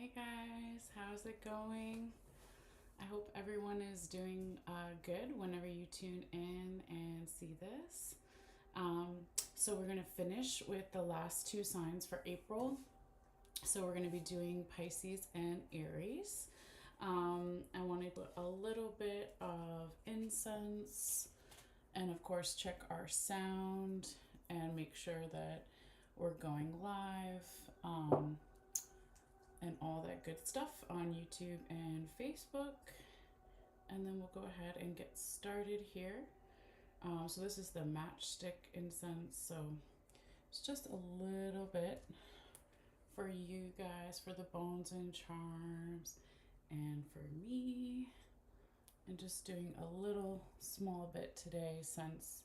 Hey guys, how's it going? I hope everyone is doing good whenever you tune in and see this. Um, so, we're going to finish with the last two signs for April. So, we're going to be doing Pisces and Aries. I want to put a little bit of incense and, of course, check our sound and make sure that we're going live. And all that good stuff on YouTube and Facebook. And then we'll go ahead and get started here. So this is the matchstick incense. So it's just a little bit for you guys, for the bones and charms, and for me. And just doing a little small bit today since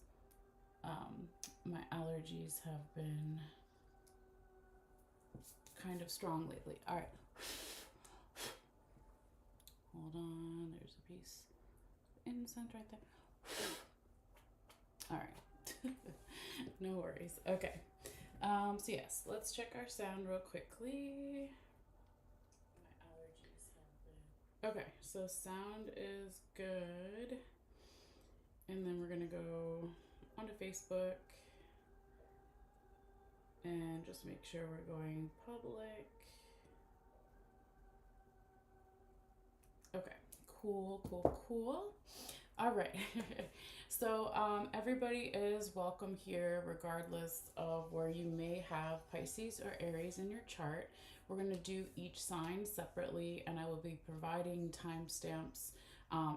my allergies have been kind of strong lately. All right. Hold on. There's a piece of incense right there. All right. No worries. Okay. So yes, let's check our sound real quickly. My allergies have been... Okay, so sound is good. And then we're going to go onto Facebook and just make sure we're going public. Okay, cool. All right. So everybody is welcome here regardless of where you may have Pisces or Aries in your chart. We're going to do each sign separately, and I will be providing timestamps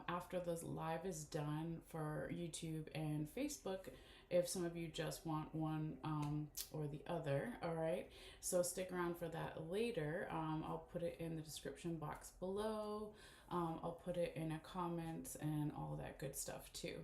after this live is done for YouTube and Facebook if some of you just want one or the other. All right, so stick around for that later. I'll put it in the description box below. I'll put it in a comment and all that good stuff too.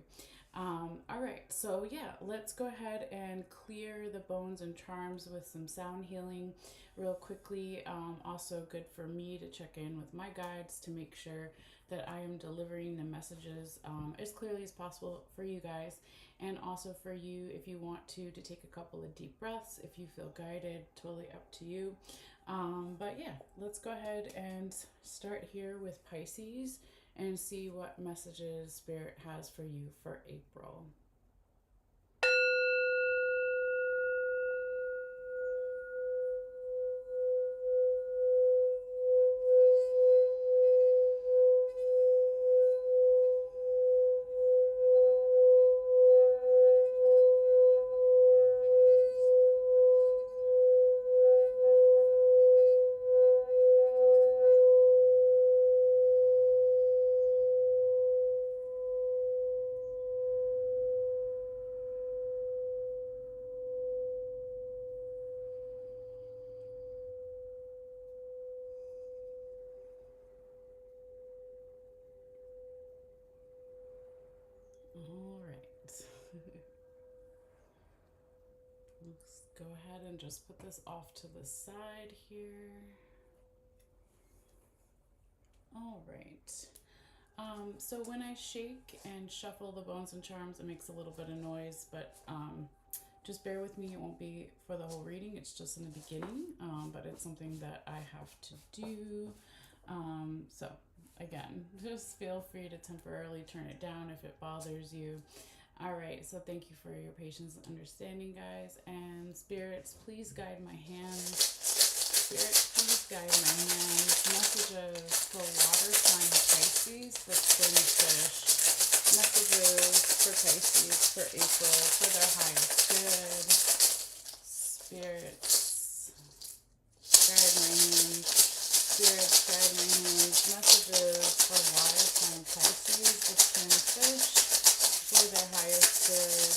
All right, so yeah, let's go ahead and clear the bones and charms with some sound healing real quickly. Also good for me to check in with my guides to make sure that I am delivering the messages as clearly as possible for you guys, and also for you if you want to take a couple of deep breaths if you feel guided. Totally up to you. But yeah, let's go ahead and start here with Pisces and see what messages Spirit has for you for April. All right. Let's go ahead and just put this off to the side here. All right. So when I shake and shuffle the bones and charms, it makes a little bit of noise, but just bear with me. It won't be for the whole reading. It's just in the beginning, but it's something that I have to do. So again, just feel free to temporarily turn it down if it bothers you. All right, so thank you for your patience and understanding, guys. And spirits, please guide my hands. Spirits, please guide my hands. Messages for water sign Pisces, the twin fish. Messages for Pisces for April, for their highest good. Spirits, guide my hands. Spirits, guide my hands. Messages for water sign Pisces, the twin fish, for their highest good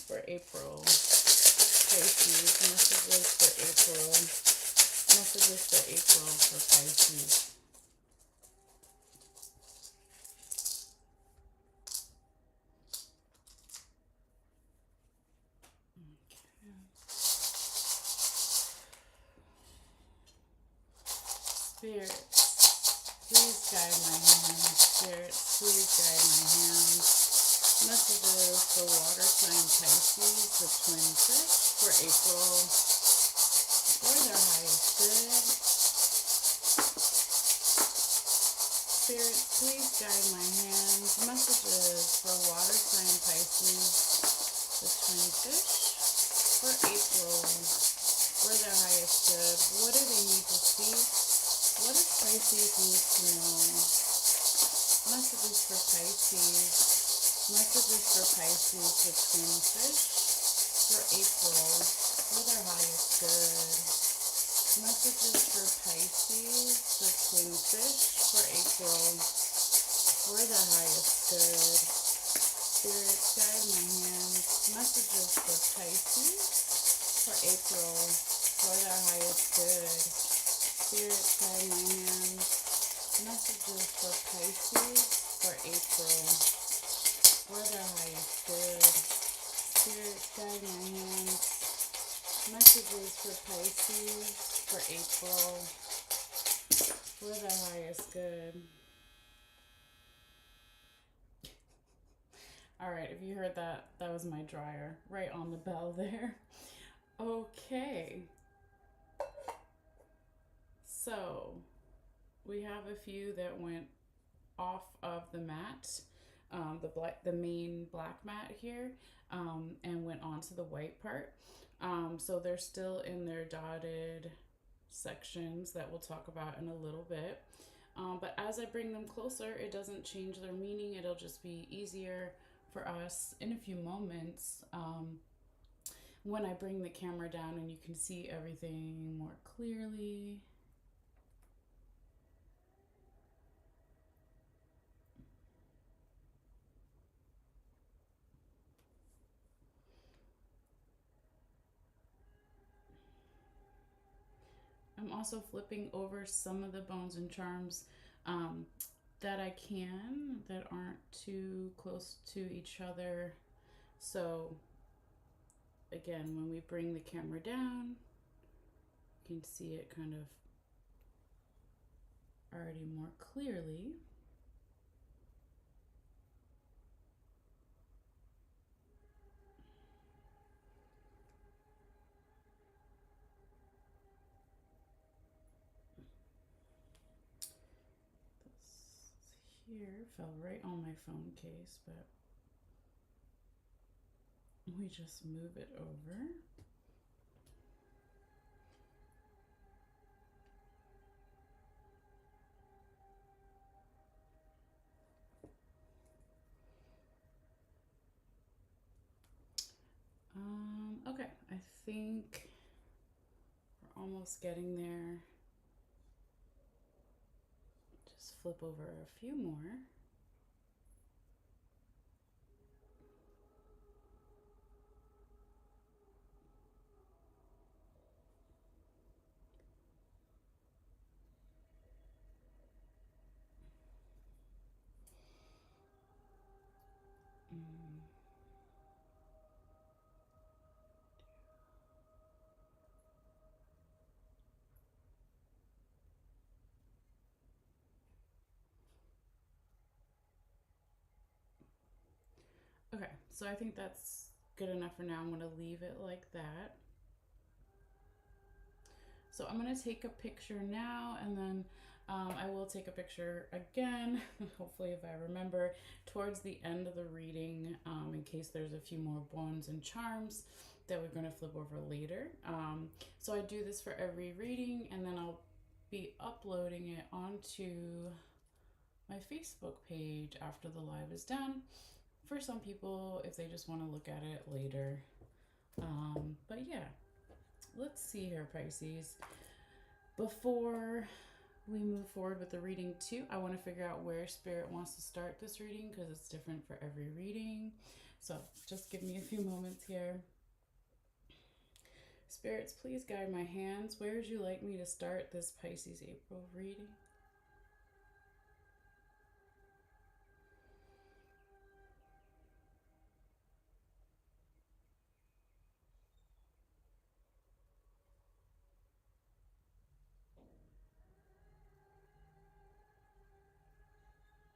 for April. Pisces, messages for April. Messages for April for Pisces. Okay. Spirits, please guide my hands. Spirits, please guide my hands. Messages for water sign Pisces, the twin fish, for April, for their highest good. Spirit, please guide my hands. Messages for water sign Pisces, the twin fish, for April, for their highest good. What do they need to see? What does Pisces need to know? Messages for Pisces. Messages for Pisces, the twin fish, for April, for their highest good. Messages for Pisces, the twin fish, for April, for the highest good. Spirit, guide my hands. Messages for Pisces, for April, for the highest good. Spirit, guide my hands. Messages for Pisces, for April, for the highest good. Spirit, guide my hands. Messages for Pisces, for April, for the highest good. All right, if you heard that, that was my dryer right on the bell there. Okay. So, we have a few that went off of the mat, the main black mat here, and went onto the white part. So they're still in their dotted sections that we'll talk about in a little bit. But as I bring them closer, it doesn't change their meaning. It'll just be easier for us in a few moments when I bring the camera down and you can see everything more clearly. I'm also flipping over some of the bones and charms that I can, that aren't too close to each other. So again, when we bring the camera down, you can see it kind of already more clearly. Here fell right on my phone case, but we just move it over. Okay, I think we're almost getting there. Just flip over a few more. Okay, so I think that's good enough for now. I'm going to leave it like that. So I'm going to take a picture now, and then I will take a picture again, hopefully if I remember, towards the end of the reading, in case there's a few more bones and charms that we're going to flip over later. So I do this for every reading, and then I'll be uploading it onto my Facebook page after the live is done. For some people, if they just want to look at it later. But yeah, let's see here, Pisces. Before we move forward with the reading too, I want to figure out where Spirit wants to start this reading, because it's different for every reading. So just give me a few moments here. Spirits, please guide my hands. Where would you like me to start this Pisces April reading?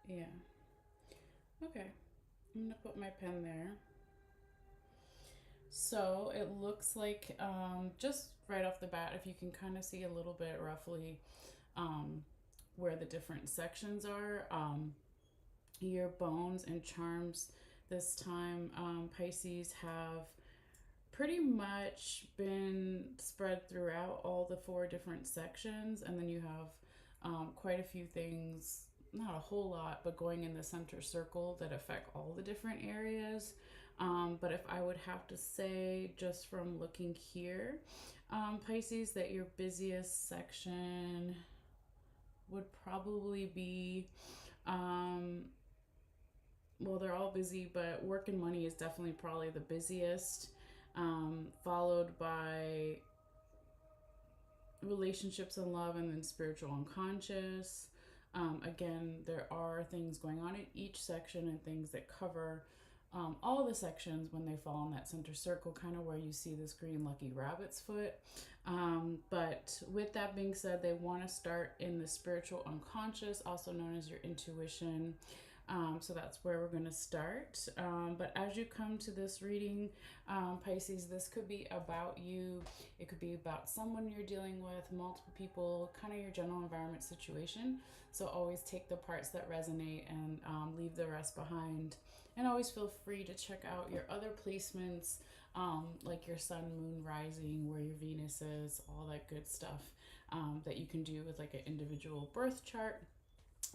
Yeah. Okay. I'm going to put my pen there. So it looks like, just right off the bat, if you can kind of see a little bit roughly, where the different sections are. Your bones and charms this time, Pisces, have pretty much been spread throughout all the four different sections, and then you have quite a few things, not a whole lot, but going in the center circle that affect all the different areas. But if I would have to say, just from looking here, Pisces, that your busiest section would probably be, um, well, they're all busy, but work and money is definitely probably the busiest, followed by relationships and love, and then spiritual unconscious. Again, there are things going on in each section and things that cover all the sections when they fall in that center circle, kind of where you see this green lucky rabbit's foot. But with that being said, they want to start in the spiritual unconscious, also known as your intuition. So that's where we're going to start. But as you come to this reading, Pisces, this could be about you. It could be about someone you're dealing with, multiple people, kind of your general environment situation. So always take the parts that resonate and leave the rest behind. And always feel free to check out your other placements, like your sun, moon, rising, where your Venus is, all that good stuff that you can do with like an individual birth chart.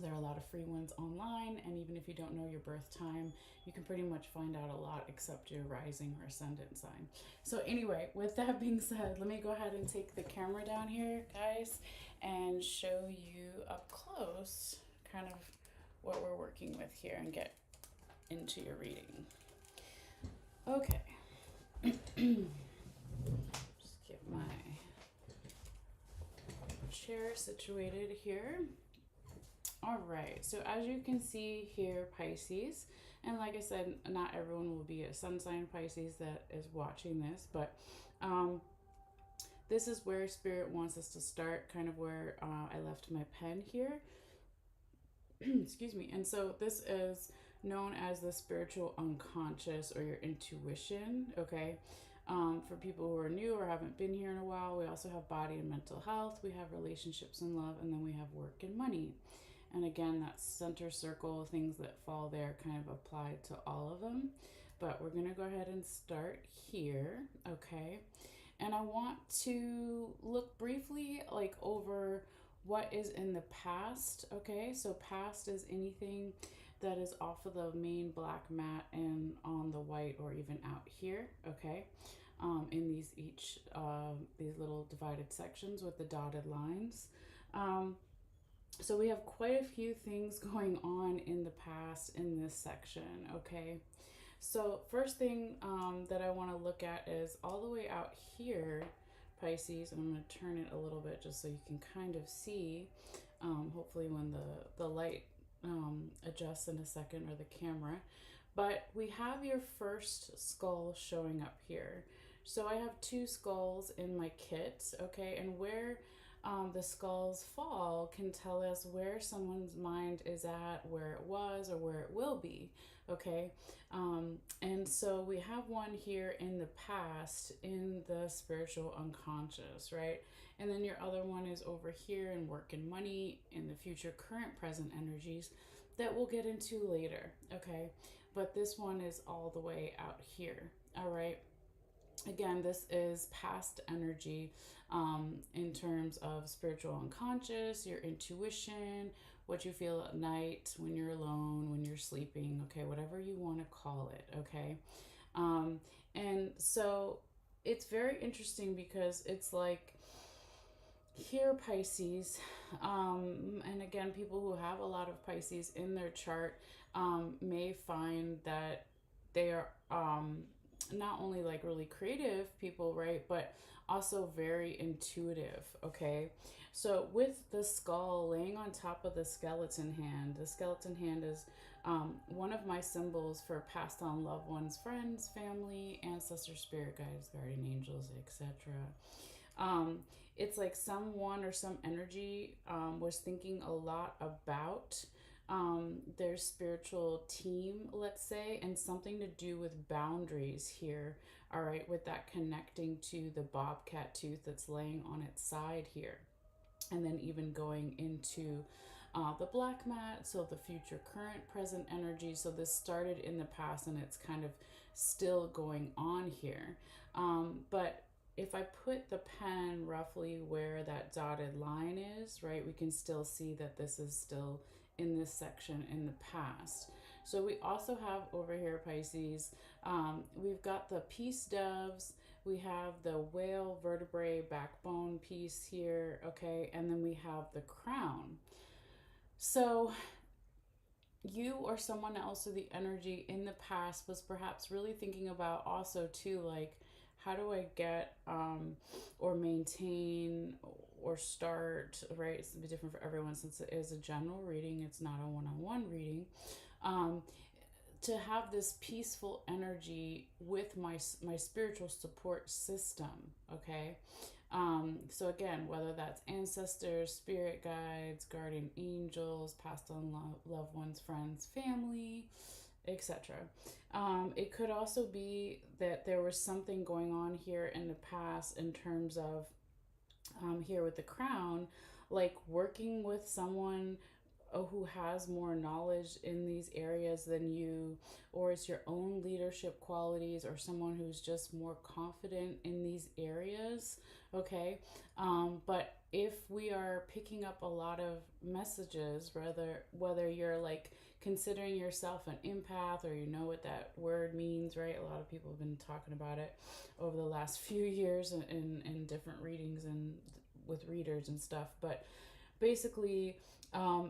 There are a lot of free ones online, and even if you don't know your birth time, you can pretty much find out a lot except your rising or ascendant sign. So anyway, with that being said, let me go ahead and take the camera down here, guys, and show you up close kind of what we're working with here and get into your reading. Okay. Just get my chair situated here. All right, so as you can see here, Pisces, and like I said, not everyone will be a sun sign Pisces that is watching this, but this is where Spirit wants us to start, kind of where I left my pen here. Excuse me. And so this is known as the spiritual unconscious, or your intuition, okay? For people who are new or haven't been here in a while, we also have body and mental health, we have relationships and love, and then we have work and money. And again, that center circle, things that fall there kind of apply to all of them. But we're going to go ahead and start here, okay? And I want to look briefly like over what is in the past, okay? So past is anything that is off of the main black mat and on the white, or even out here, okay? In these little divided sections with the dotted lines. So we have quite a few things going on in the past in this section, okay? So first thing that I want to look at is all the way out here, Pisces, and I'm going to turn it a little bit just so you can kind of see, hopefully when the light adjusts in a second, or the camera. But we have your first skull showing up here. So I have two skulls in my kit, okay? And where the skulls fall can tell us where someone's mind is at, where it was, or where it will be, okay? And so we have one here in the past in the spiritual unconscious, right? And then your other one is over here in work and money, in the future, current, present energies that we'll get into later, okay? But this one is all the way out here, all right? Again, this is past energy in terms of spiritual unconscious, your intuition, what you feel at night, when you're alone, when you're sleeping, okay, whatever you want to call it, okay? And so it's very interesting because it's like here, Pisces, and again, people who have a lot of Pisces in their chart may find that they are not only like really creative people, right, but also very intuitive, okay? So with the skull laying on top of the skeleton hand is one of my symbols for passed on loved ones, friends, family, ancestors, spirit guides, guardian angels, etc. It's like someone or some energy was thinking a lot about their spiritual team, let's say, and something to do with boundaries here, all right, with that connecting to the bobcat tooth that's laying on its side here. and then even going into the black mat, so the future, current, present energy. So this started in the past and it's kind of still going on here. But if I put the pen roughly where that dotted line is, right, we can still see that this is still in this section in the past. So we also have over here, Pisces, we've got the peace doves, we have the whale vertebrae backbone piece here, okay, and then we have the crown. So you or someone else with the energy in the past was perhaps really thinking about also too, like, how do I get or maintain or start, right? It's a bit different for everyone since it is a general reading, it's not a one-on-one reading. um, to have this peaceful energy with my spiritual support system, okay? So again, whether that's ancestors, spirit guides, guardian angels, passed on loved ones, friends, family, etc. It could also be that there was something going on here in the past in terms of here with the crown, like working with someone who has more knowledge in these areas than you, or it's your own leadership qualities, or someone who's just more confident in these areas, okay? But if we are picking up a lot of messages, whether you're like considering yourself an empath, or you know what that word means, right? A lot of people have been talking about it over the last few years in different readings and with readers and stuff. But basically,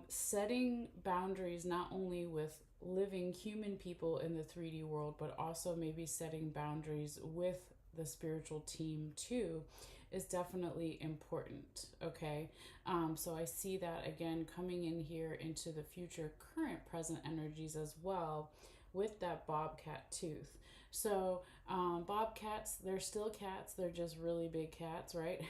setting boundaries not only with living human people in the 3D world, but also maybe setting boundaries with the spiritual team too is definitely important, okay? So I see that again coming in here into the future, current, present energies as well with that bobcat tooth. So bobcats, they're still cats, they're just really big cats, right?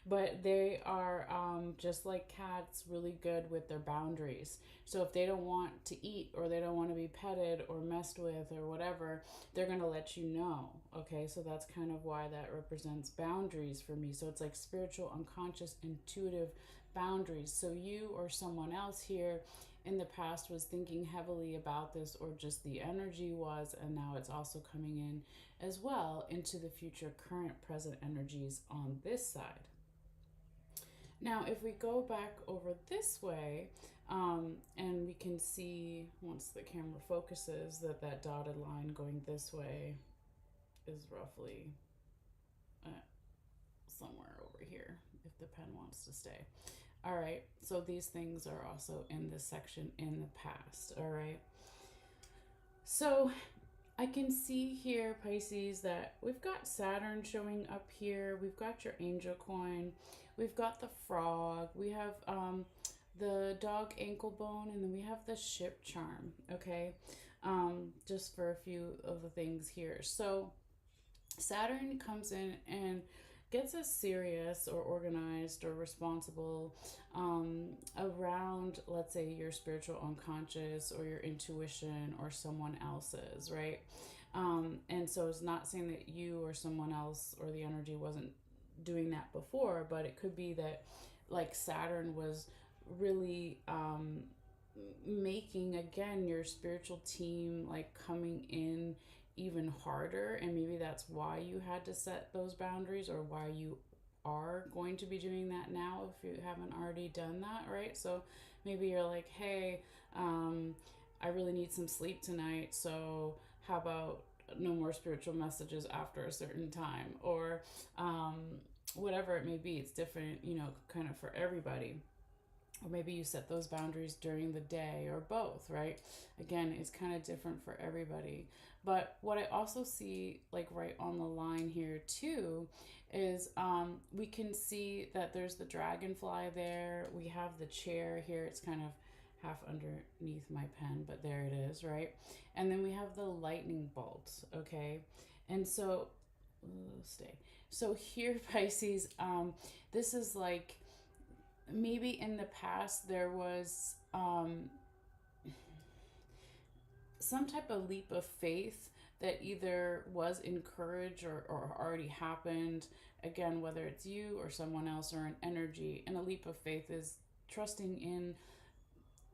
But they are just like cats, really good with their boundaries. So if they don't want to eat, or they don't want to be petted or messed with or whatever, they're going to let you know. Okay, so that's kind of why that represents boundaries for me. So it's like spiritual, unconscious, intuitive boundaries. So you or someone else here in the past was thinking heavily about this, or just the energy was, and now it's also coming in as well into the future, current, present energies on this side. Now, if we go back over this way, and we can see once the camera focuses that that dotted line going this way is roughly somewhere over here if the pen wants to stay. All right, so these things are also in this section in the past. All right, so I can see here, Pisces, that we've got Saturn showing up here. We've got your angel coin. We've got the frog. We have the dog ankle bone, and then we have the ship charm, okay? Just for a few of the things here. So Saturn comes in and gets us serious or organized or responsible around, let's say, your spiritual unconscious or your intuition or someone else's, right? And so it's not saying that you or someone else or the energy wasn't doing that before, but it could be that like Saturn was really making again your spiritual team like coming in even harder, and maybe that's why you had to set those boundaries, or why you are going to be doing that now if you haven't already done that, right? So maybe you're like, hey, I really need some sleep tonight, so how about no more spiritual messages after a certain time, or whatever it may be. It's different, kind of for everybody. Or maybe you set those boundaries during the day, or both, right? Again, it's kind of different for everybody. But what I also see, like right on the line here too, is we can see that there's the dragonfly there. We have the chair here. It's kind of half underneath my pen, but there it is, right? And then we have the lightning bolts, okay? And so, stay. So here, Pisces, this is like, maybe in the past there was some type of leap of faith that either was encouraged or already happened. Again, whether it's you or someone else or an energy. And a leap of faith is trusting in,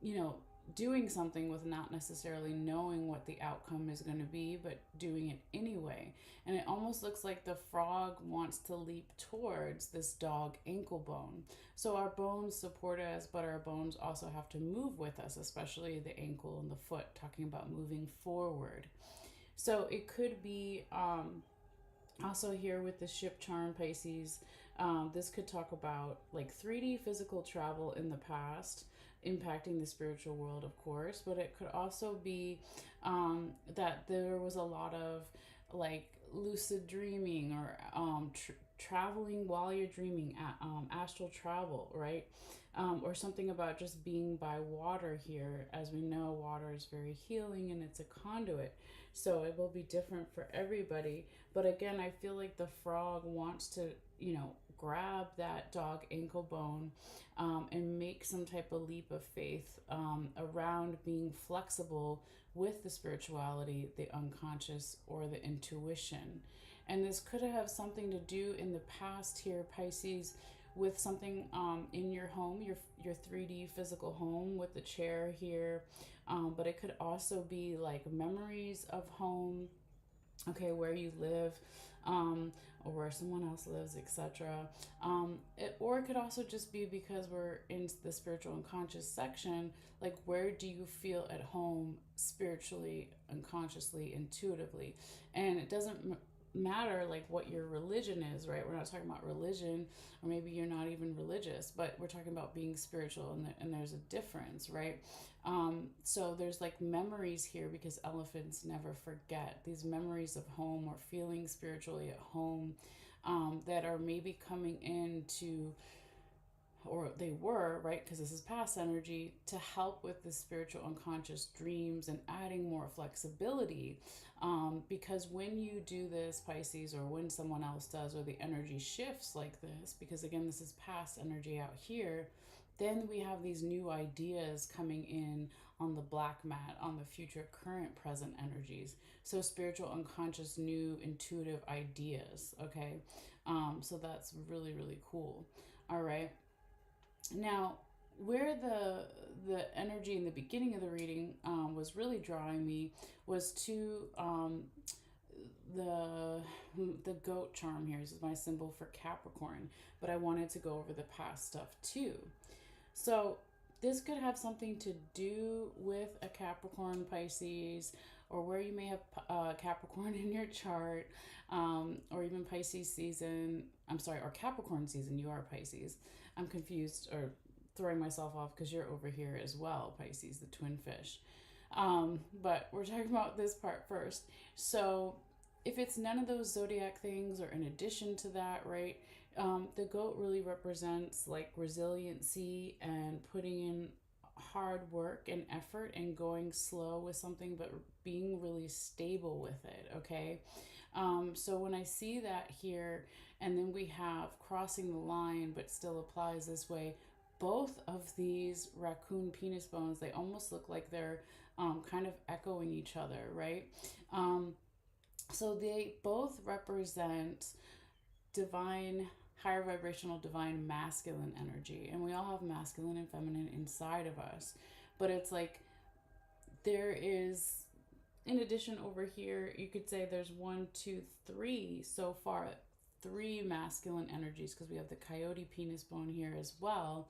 you know, doing something with not necessarily knowing what the outcome is going to be, but doing it anyway. And it almost looks like the frog wants to leap towards this dog ankle bone. So our bones support us, but our bones also have to move with us, especially the ankle and the foot, talking about moving forward. So it could be also here with the ship charm Pisces. This could talk about like 3D physical travel in the past impacting the spiritual world, of course, but it could also be that there was a lot of like lucid dreaming or traveling while you're dreaming, astral travel, right? Or something about just being by water here. As we know, water is very healing and it's a conduit. So it will be different for everybody. But again, I feel like the frog wants to, you know, grab that dog ankle bone and make some type of leap of faith around being flexible with the spirituality, the unconscious, or the intuition. And this could have something to do in the past here, Pisces, with something in your home, your 3D physical home with the chair here. But it could also be like memories of home, okay, where you live, or where someone else lives, etc. Or it could also just be because we're in the spiritual unconscious section, like where do you feel at home spiritually, unconsciously, intuitively? And it doesn't matter like what your religion is, right? We're not talking about religion, or maybe you're not even religious, but we're talking about being spiritual, and there's a difference, right? So there's like memories here, because elephants never forget, these memories of home or feeling spiritually at home, that are maybe coming into, or they were, right? Because this is past energy, to help with the spiritual unconscious dreams and adding more flexibility. Because when you do this, Pisces, or when someone else does, or the energy shifts like this, because again, this is past energy out here, then we have these new ideas coming in on the black mat, on the future, current, present energies. So spiritual, unconscious, new, intuitive ideas, okay? So that's really, really cool. All right. Now, where the energy in the beginning of the reading was really drawing me was to the the goat charm here. This is my symbol for Capricorn, but I wanted to go over the past stuff too. So this could have something to do with a Capricorn, Pisces, or where you may have Capricorn in your chart, or even Pisces season. I'm sorry, or Capricorn season. You are Pisces. I'm confused or throwing myself off because you're over here as well, Pisces, the twin fish. But we're talking about this part first. So if it's none of those zodiac things, or in addition to that, right? The goat really represents like resiliency and putting in hard work and effort and going slow with something, but being really stable with it, okay? So when I see that here, and then we have crossing the line, but still applies this way, both of these raccoon penis bones, they almost look like they're kind of echoing each other, right? So they both represent divine, higher vibrational, divine masculine energy. And we all have masculine and feminine inside of us. But it's like there is, in addition over here, you could say there's one, two, three so far, three masculine energies, because we have the coyote penis bone here as well.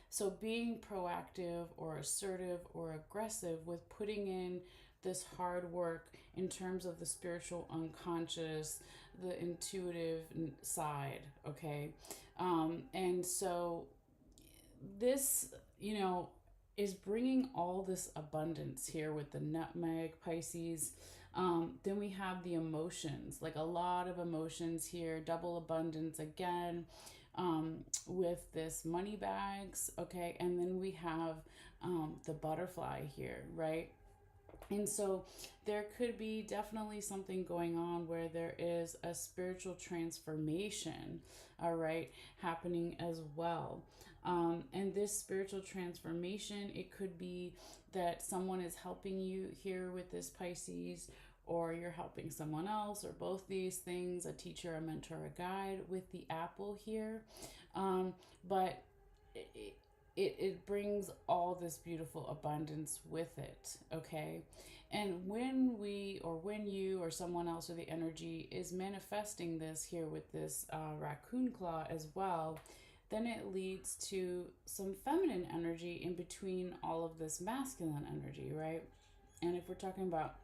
So being proactive or assertive or aggressive with putting in this hard work in terms of the spiritual unconscious, the intuitive side, okay? And so this, you know, is bringing all this abundance here with the nutmeg, Pisces. Then we have the emotions, like a lot of emotions here, double abundance again, with this money bags, okay? And then we have the butterfly here, right? And so there could be definitely something going on where there is a spiritual transformation, all right, happening as well. And this spiritual transformation, it could be that someone is helping you here with this Pisces, or you're helping someone else, or both these things, a teacher, a mentor, a guide with the apple here. But it, it brings all this beautiful abundance with it, okay? And when we, or when you, or someone else, or the energy is manifesting this here with this raccoon claw as well, then it leads to some feminine energy in between all of this masculine energy, right? And if we're talking about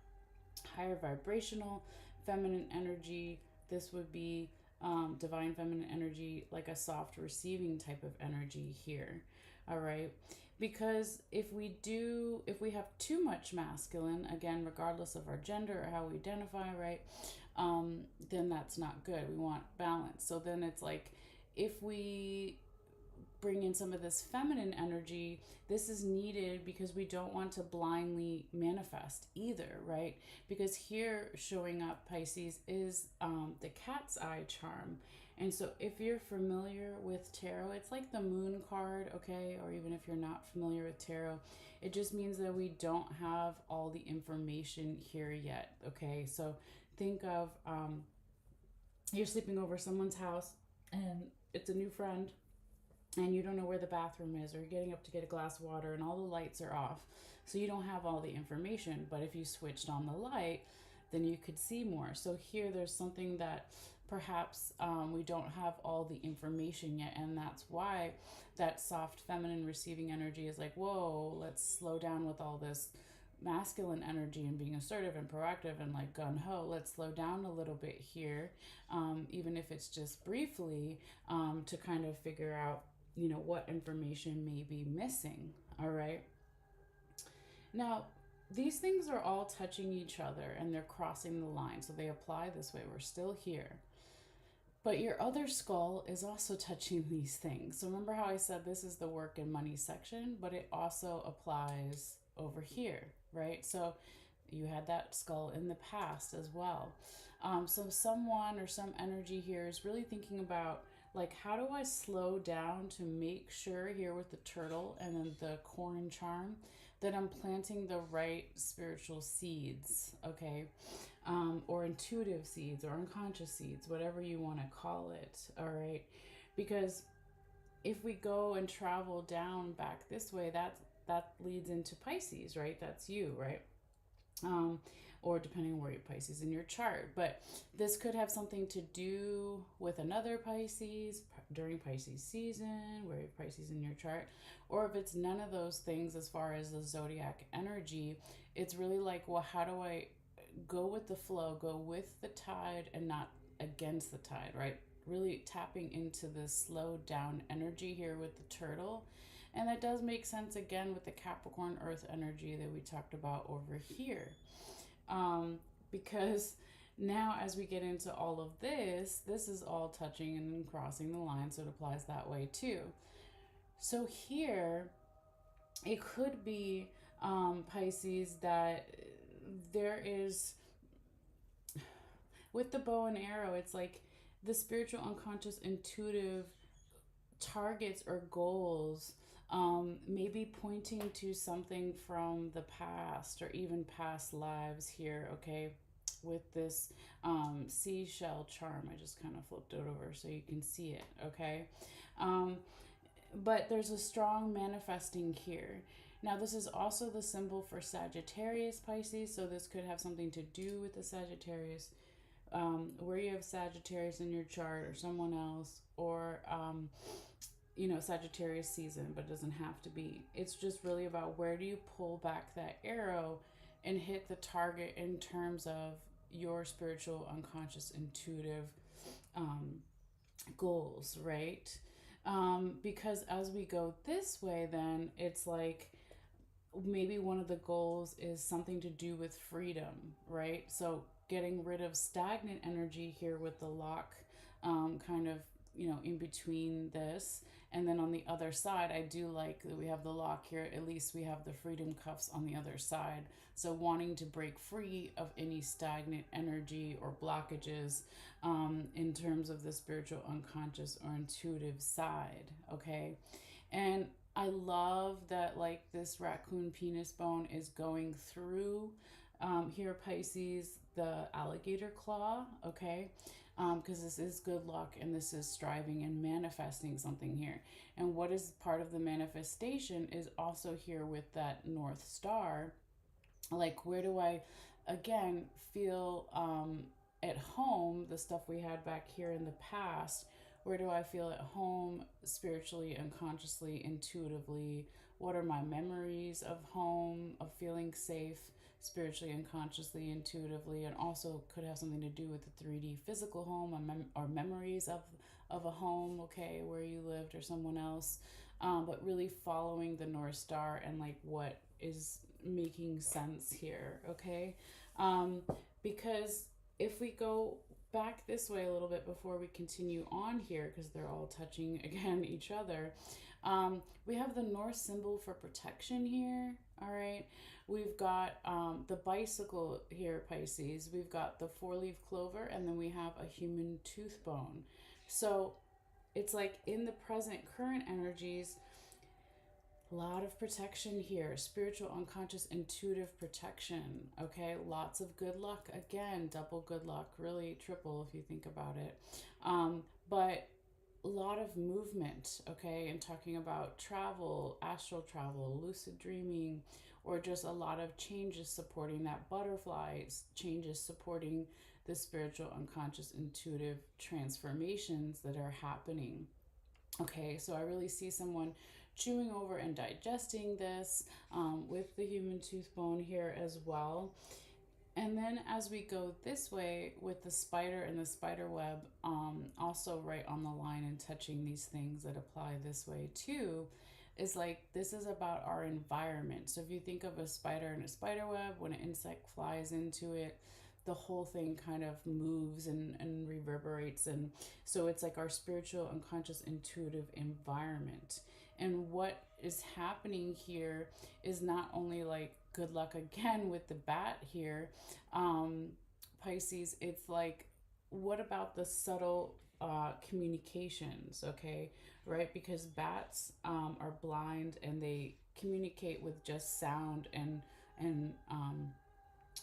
higher vibrational feminine energy, this would be divine feminine energy, like a soft receiving type of energy here. All right. Because if we have too much masculine, again, regardless of our gender or how we identify, right, then that's not good. We want balance. So then it's like, if we bring in some of this feminine energy, this is needed because we don't want to blindly manifest either, right? Because here showing up, Pisces, is the cat's eye charm. And so if you're familiar with tarot, it's like the moon card, okay? Or even if you're not familiar with tarot, it just means that we don't have all the information here yet, okay? So think of you're sleeping over someone's house and it's a new friend, and you don't know where the bathroom is, or you're getting up to get a glass of water and all the lights are off. So you don't have all the information, but if you switched on the light, then you could see more. So here there's something that perhaps we don't have all the information yet, and that's why that soft feminine receiving energy is like, whoa, let's slow down with all this masculine energy and being assertive and proactive and like gun-ho. Let's slow down a little bit here, even if it's just briefly, to kind of figure out what information may be missing. All right. Now, these things are all touching each other and they're crossing the line. So they apply this way. We're still here. But your other skull is also touching these things. So remember how I said this is the work and money section, but it also applies over here, right? So you had that skull in the past as well. So someone or some energy here is really thinking about, like, how do I slow down to make sure here with the turtle and then the corn charm that I'm planting the right spiritual seeds, okay? Or intuitive seeds or unconscious seeds, whatever you want to call it, all right? Because if we go and travel down back this way, that leads into Pisces, right? That's you, right? Or depending on where your Pisces in your chart. But this could have something to do with another Pisces during Pisces season, where you have Pisces in your chart. Or if it's none of those things as far as the zodiac energy, it's really like, well, how do I go with the flow, go with the tide and not against the tide, right? Really tapping into this slow down energy here with the turtle. And that does make sense again with the Capricorn Earth energy that we talked about over here. Because now as we get into all of this, this is all touching and crossing the line, so it applies that way too. So here, it could be Pisces that there is, with the bow and arrow, it's like the spiritual, unconscious, intuitive targets or goals, maybe pointing to something from the past or even past lives here, okay? With this seashell charm, I just kind of flipped it over so you can see it, okay? But there's a strong manifesting here. Now, this is also the symbol for Sagittarius, Pisces, so this could have something to do with the Sagittarius, where you have Sagittarius in your chart or someone else, or Sagittarius season, but it doesn't have to be. It's just really about where do you pull back that arrow and hit the target in terms of your spiritual, unconscious, intuitive goals, right? Because as we go this way, then it's like maybe one of the goals is something to do with freedom, right? So getting rid of stagnant energy here with the lock, kind of, in between this. And then on the other side, I do like that we have the lock here. At least we have the freedom cuffs on the other side. So wanting to break free of any stagnant energy or blockages, in terms of the spiritual, unconscious, or intuitive side, okay? And I love that, like, this raccoon penis bone is going through Here, Pisces, the alligator claw, okay? Because this is good luck and this is striving and manifesting something here. And what is part of the manifestation is also here with that North Star. Like, where do I, again, feel at home, the stuff we had back here in the past? Where do I feel at home spiritually, unconsciously, intuitively? What are my memories of home, of feeling safe spiritually, unconsciously, intuitively? And also could have something to do with the 3D physical home, or memories of a home, okay, where you lived or someone else. But really following the North Star and like what is making sense here, okay? Um, because if we go back this way a little bit before we continue on here, because they're all touching again each other, we have the North symbol for protection here, all right? We've got the bicycle here, Pisces. We've got the four-leaf clover, and then we have a human tooth bone. So it's like in the present current energies, a lot of protection here, spiritual, unconscious, intuitive protection. Okay, lots of good luck. Again, double good luck, really triple if you think about it. But a lot of movement, okay, and talking about travel, astral travel, lucid dreaming, or just a lot of changes supporting that butterflies, changes supporting the spiritual, unconscious, intuitive transformations that are happening. Okay, so I really see someone chewing over and digesting this with the human tooth bone here as well. And then as we go this way with the spider and the spider web, also right on the line and touching these things that apply this way too, is like this is about our environment. So if you think of a spider and a spider web, when an insect flies into it, the whole thing kind of moves and reverberates. And so it's like our spiritual, unconscious, intuitive environment. And what is happening here is not only like good luck again with the bat here, um, Pisces, it's like, what about the subtle communications, okay? Right? Because bats are blind and they communicate with just sound and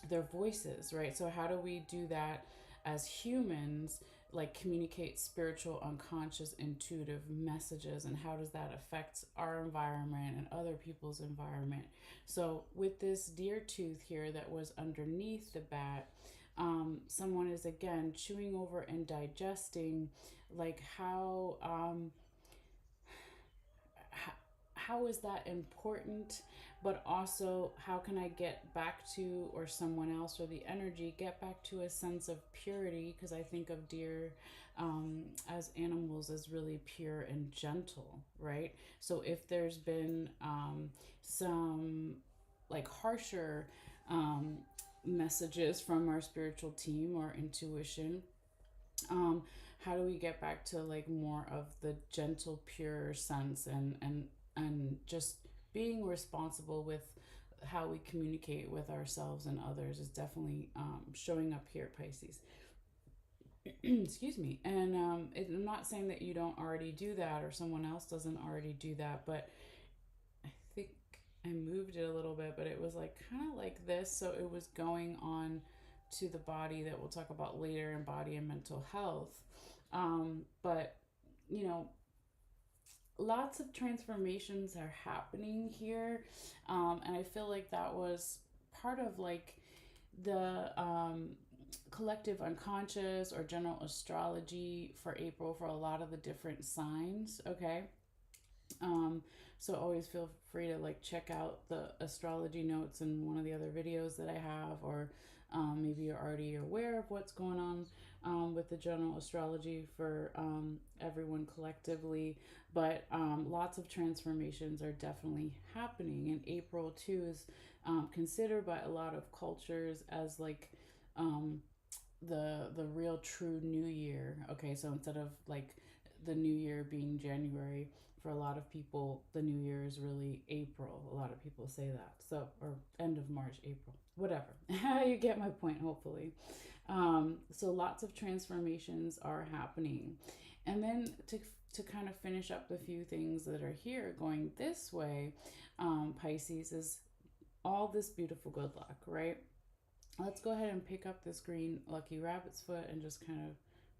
their voices, right? So how do we do that as humans, like communicate spiritual, unconscious, intuitive messages, and how does that affect our environment and other people's environment? So with this deer tooth here that was underneath the bat, someone is again chewing over and digesting, like how is that important, but also how can I get back to, or someone else or the energy get back to a sense of purity, because I think of deer as animals as really pure and gentle, right? So if there's been some like harsher messages from our spiritual team or intuition, um how do we get back to like more of the gentle pure sense and just being responsible with how we communicate with ourselves and others is definitely showing up here, Pisces. Excuse me. And I'm not saying that you don't already do that or someone else doesn't already do that, but I think I moved it a little bit, but it was like kind of like this, so it was going on to the body that we'll talk about later in body and mental health. But you know, lots of transformations are happening here, and I feel like that was part of like the collective unconscious or general astrology for April for a lot of the different signs. Okay, um, so always feel free to like check out the astrology notes in one of the other videos that I have, or maybe you're already aware of what's going on with the general astrology for everyone collectively. But lots of transformations are definitely happening, and April too is considered by a lot of cultures as like um, the real true new year. Okay, so instead of like the new year being January, for a lot of people the new year is really April. A lot of people say that. So, or end of March, April, whatever. You get my point, hopefully. So lots of transformations are happening. And then to kind of finish up the few things that are here going this way, Pisces, is all this beautiful good luck, right? Let's go ahead and pick up this green lucky rabbit's foot and just kind of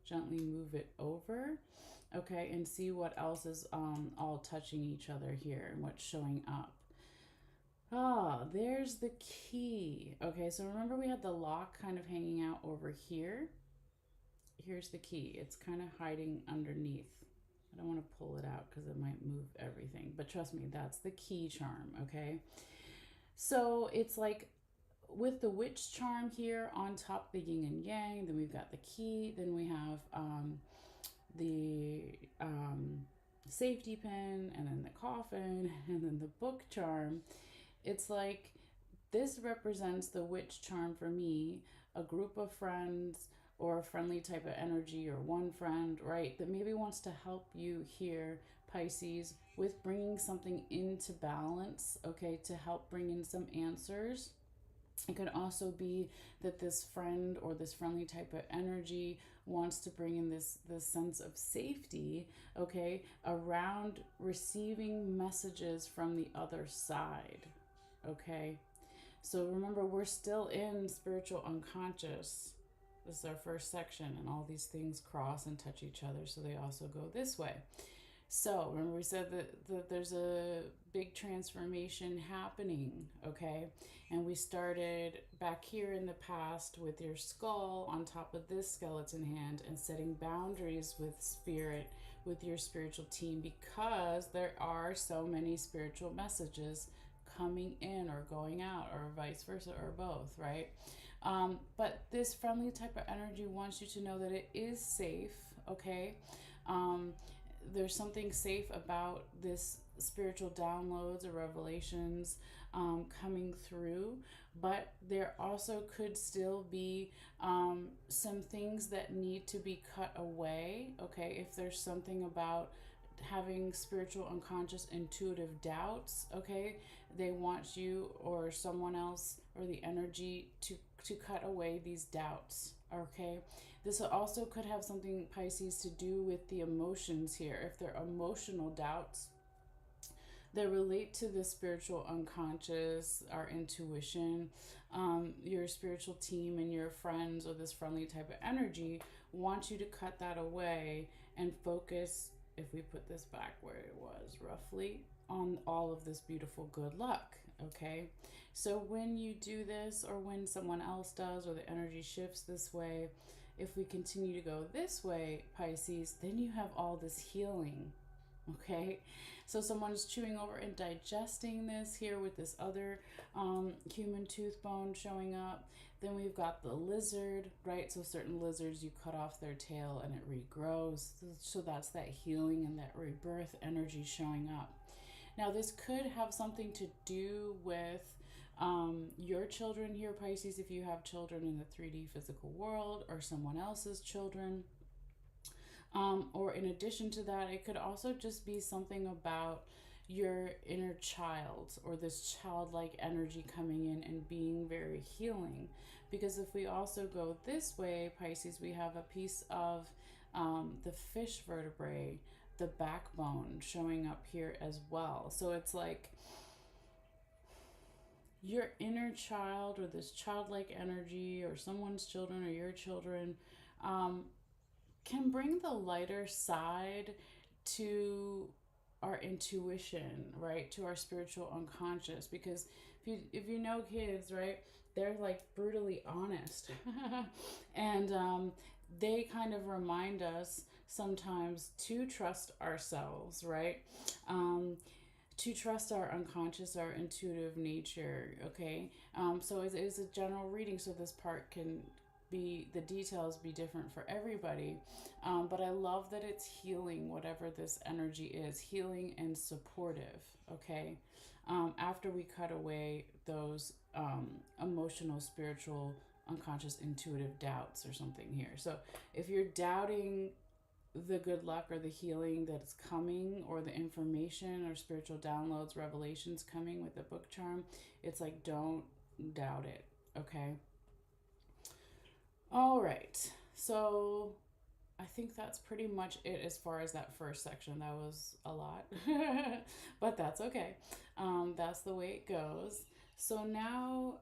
gently move it over. Okay, and see what else is all touching each other here and what's showing up. Ah, there's the key. Okay, so remember we had the lock kind of hanging out over here. Here's the key. It's kind of hiding underneath. I don't want to pull it out because it might move everything. But trust me, that's the key charm, okay? So it's like with the witch charm here on top, the yin and yang, then we've got the key, then we have the safety pin, and then the coffin, and then the book charm. It's like this represents the witch charm for me, a group of friends or a friendly type of energy or one friend, right, that maybe wants to help you here, Pisces, with bringing something into balance, okay, to help bring in some answers. It could also be that this friend or this friendly type of energy wants to bring in this sense of safety, okay, around receiving messages from the other side, okay? So remember, we're still in spiritual unconscious. This is our first section, and all these things cross and touch each other, so they also go this way. So remember, we said that there's a big transformation happening, okay? And we started back here in the past with your skull on top of this skeleton hand and setting boundaries with spirit, with your spiritual team, because there are so many spiritual messages coming in or going out, or vice versa, or both, right? But this friendly type of energy wants you to know that it is safe, okay? Um, there's something safe about this spiritual downloads or revelations coming through, but there also could still be some things that need to be cut away, okay? If there's something about having spiritual unconscious intuitive doubts, okay, they want you or someone else or the energy to cut away these doubts, okay? This also could have something, Pisces, to do with the emotions here. If they're emotional doubts that relate to the spiritual unconscious, our intuition, your spiritual team and your friends or this friendly type of energy want you to cut that away and focus, if we put this back where it was roughly, on all of this beautiful good luck, okay? So when you do this, or when someone else does, or the energy shifts this way, if we continue to go this way, Pisces, then you have all this healing, okay? So someone's chewing over and digesting this here with this other human tooth bone showing up. Then we've got the lizard, right? So certain lizards, you cut off their tail and it regrows. So that's that healing and that rebirth energy showing up. Now, this could have something to do with your children here, Pisces, if you have children in the 3D physical world, or someone else's children. Or in addition to that, it could also just be something about your inner child, or this childlike energy coming in and being very healing. Because if we also go this way, Pisces, we have a piece of the fish vertebrae, the backbone, showing up here as well. So it's like your inner child, or this childlike energy, or someone's children, or your children, can bring the lighter side to our intuition, right? To our spiritual unconscious. Because if you know kids, right, they're like brutally honest. And they kind of remind us sometimes to trust ourselves, right? To trust our unconscious, our intuitive nature, okay? So it is a general reading, so this part can be, the details be different for everybody. But I love that it's healing, whatever this energy is, healing and supportive, okay? After we cut away those emotional, spiritual, unconscious, intuitive doubts or something here. So if you're doubting the good luck or the healing that's coming, or the information or spiritual downloads, revelations coming with the book charm, it's like, don't doubt it, okay? All right, so I think that's pretty much it as far as that first section. That was a lot, but that's okay. That's the way it goes. So now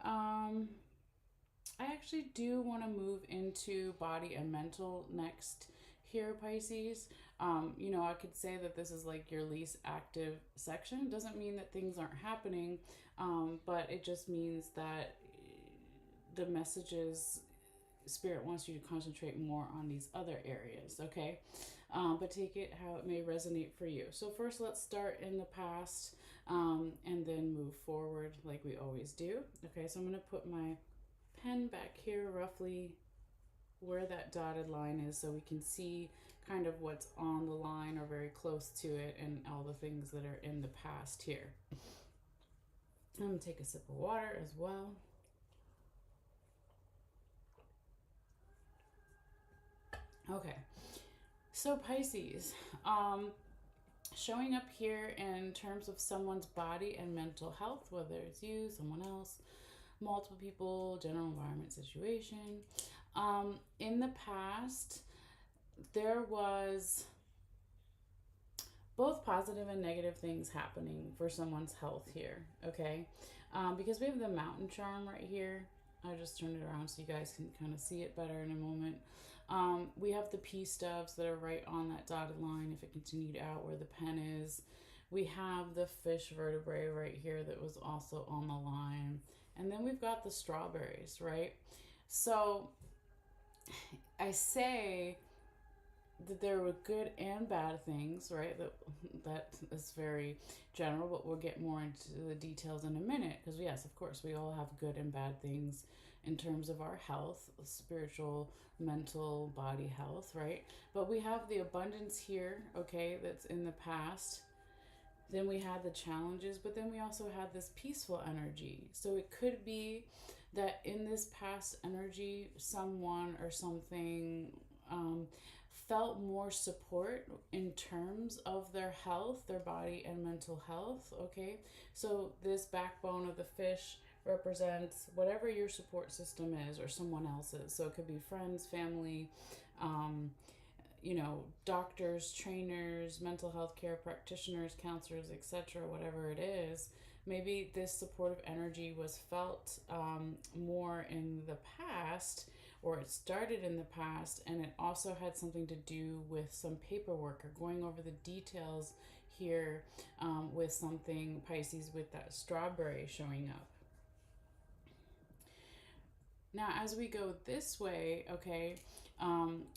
I actually do want to move into body and mental next here, Pisces. I could say that this is like your least active section. Doesn't mean that things aren't happening, but it just means that the messages Spirit wants you to concentrate more on these other areas, okay? But take it how it may resonate for you. So, first, let's start in the past and then move forward like we always do. Okay, so I'm going to put my pen back here roughly where that dotted line is so we can see kind of what's on the line or very close to it and all the things that are in the past here. I'm going to take a sip of water as well. Okay, so Pisces, showing up here in terms of someone's body and mental health, whether it's you, someone else, multiple people, general environment situation. In the past, there was both positive and negative things happening for someone's health here, okay? Because we have the mountain charm right here. I just turned it around so you guys can kind of see it better in a moment. We have the peace doves that are right on that dotted line if it continued out where the pen is. We have the fish vertebrae right here that was also on the line. And then we've got the strawberries, right? So I say that there were good and bad things, right? That is very general, but we'll get more into the details in a minute. Because yes, of course, we all have good and bad things in terms of our health, spiritual, mental, body health, right? But we have the abundance here, okay, that's in the past. Then we had the challenges, but then we also had this peaceful energy. So it could be that in this past energy, someone or something felt more support in terms of their health, their body and mental health, okay? So this backbone of the fish represents whatever your support system is or someone else's. So it could be friends, family, doctors, trainers, mental health care practitioners, counselors, etc., whatever it is. Maybe this supportive energy was felt more in the past, or it started in the past, and it also had something to do with some paperwork or going over the details here with something, Pisces, with that strawberry showing up. Now, as we go this way, okay,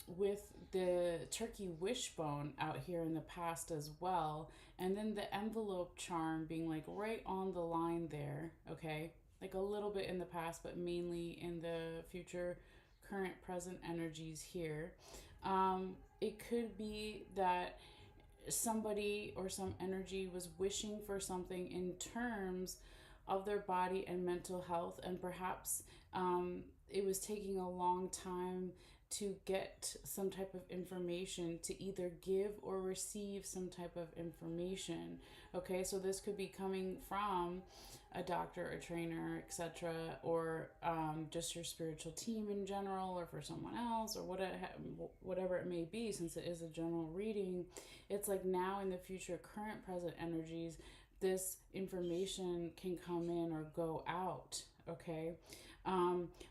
with the turkey wishbone out here in the past as well, and then the envelope charm being like right on the line there, okay, like a little bit in the past, but mainly in the future, current, present energies here. It could be that somebody or some energy was wishing for something in terms of their body and mental health, and perhaps it was taking a long time to get some type of information, to either give or receive some type of information. Okay, so this could be coming from a doctor, a trainer, etc., or just your spiritual team in general, or for someone else, or whatever it may be. Since it is a general reading, it's like now in the future, current, present energies, this information can come in or go out, okay?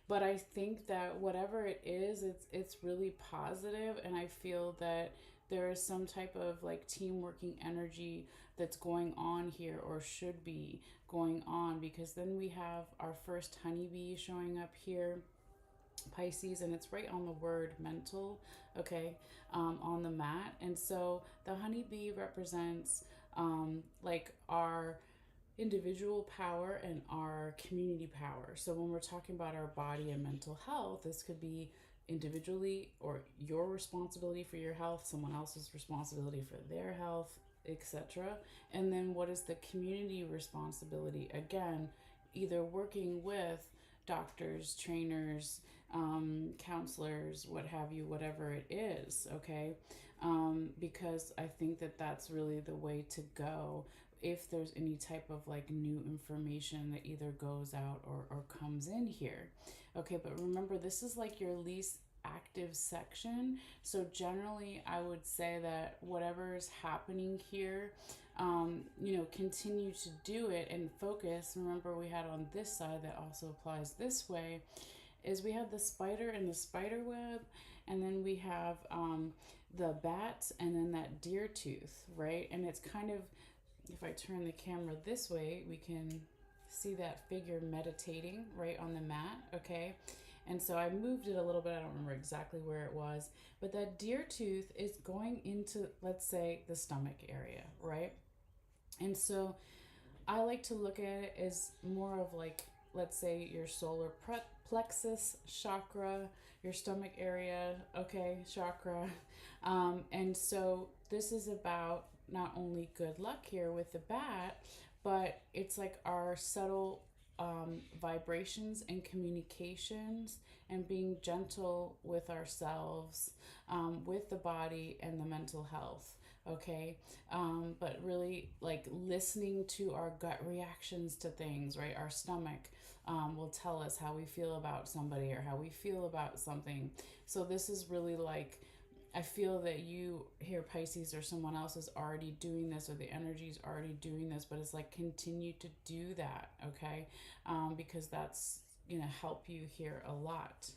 But I think that whatever it is, it's really positive, and I feel that there is some type of like team working energy that's going on here, or should be going on, because then we have our first honeybee showing up here, Pisces, and it's right on the word mental, okay, on the mat. And so the honeybee represents like our individual power and our community power. So when we're talking about our body and mental health, this could be individually, or your responsibility for your health, someone else's responsibility for their health, etc. And then what is the community responsibility? Again, either working with doctors, trainers, counselors, what have you, whatever it is, okay? Because I think that that's really the way to go if there's any type of like new information that either goes out or comes in here. Okay, but remember, this is like your least active section. So generally, I would say that whatever is happening here, continue to do it and focus. Remember, we had on this side that also applies this way, is we have the spider and the spider web, and then we have the bats, and then that deer tooth, right? And it's kind of, if I turn the camera this way, we can see that figure meditating right on the mat, okay? And so I moved it a little bit. I don't remember exactly where it was, but that deer tooth is going into, let's say, the stomach area, right? And so I like to look at it as more of like, let's say, your solar plexus chakra, your stomach area, okay, chakra. And so this is about not only good luck here with the bat, but it's like our subtle vibrations and communications and being gentle with ourselves, with the body and the mental health. Okay, but really like listening to our gut reactions to things, right? Our stomach will tell us how we feel about somebody or how we feel about something. So this is really like, I feel that you here, Pisces, or someone else is already doing this, or the energy is already doing this, but it's like continue to do that, okay? Because that's gonna help you here a lot.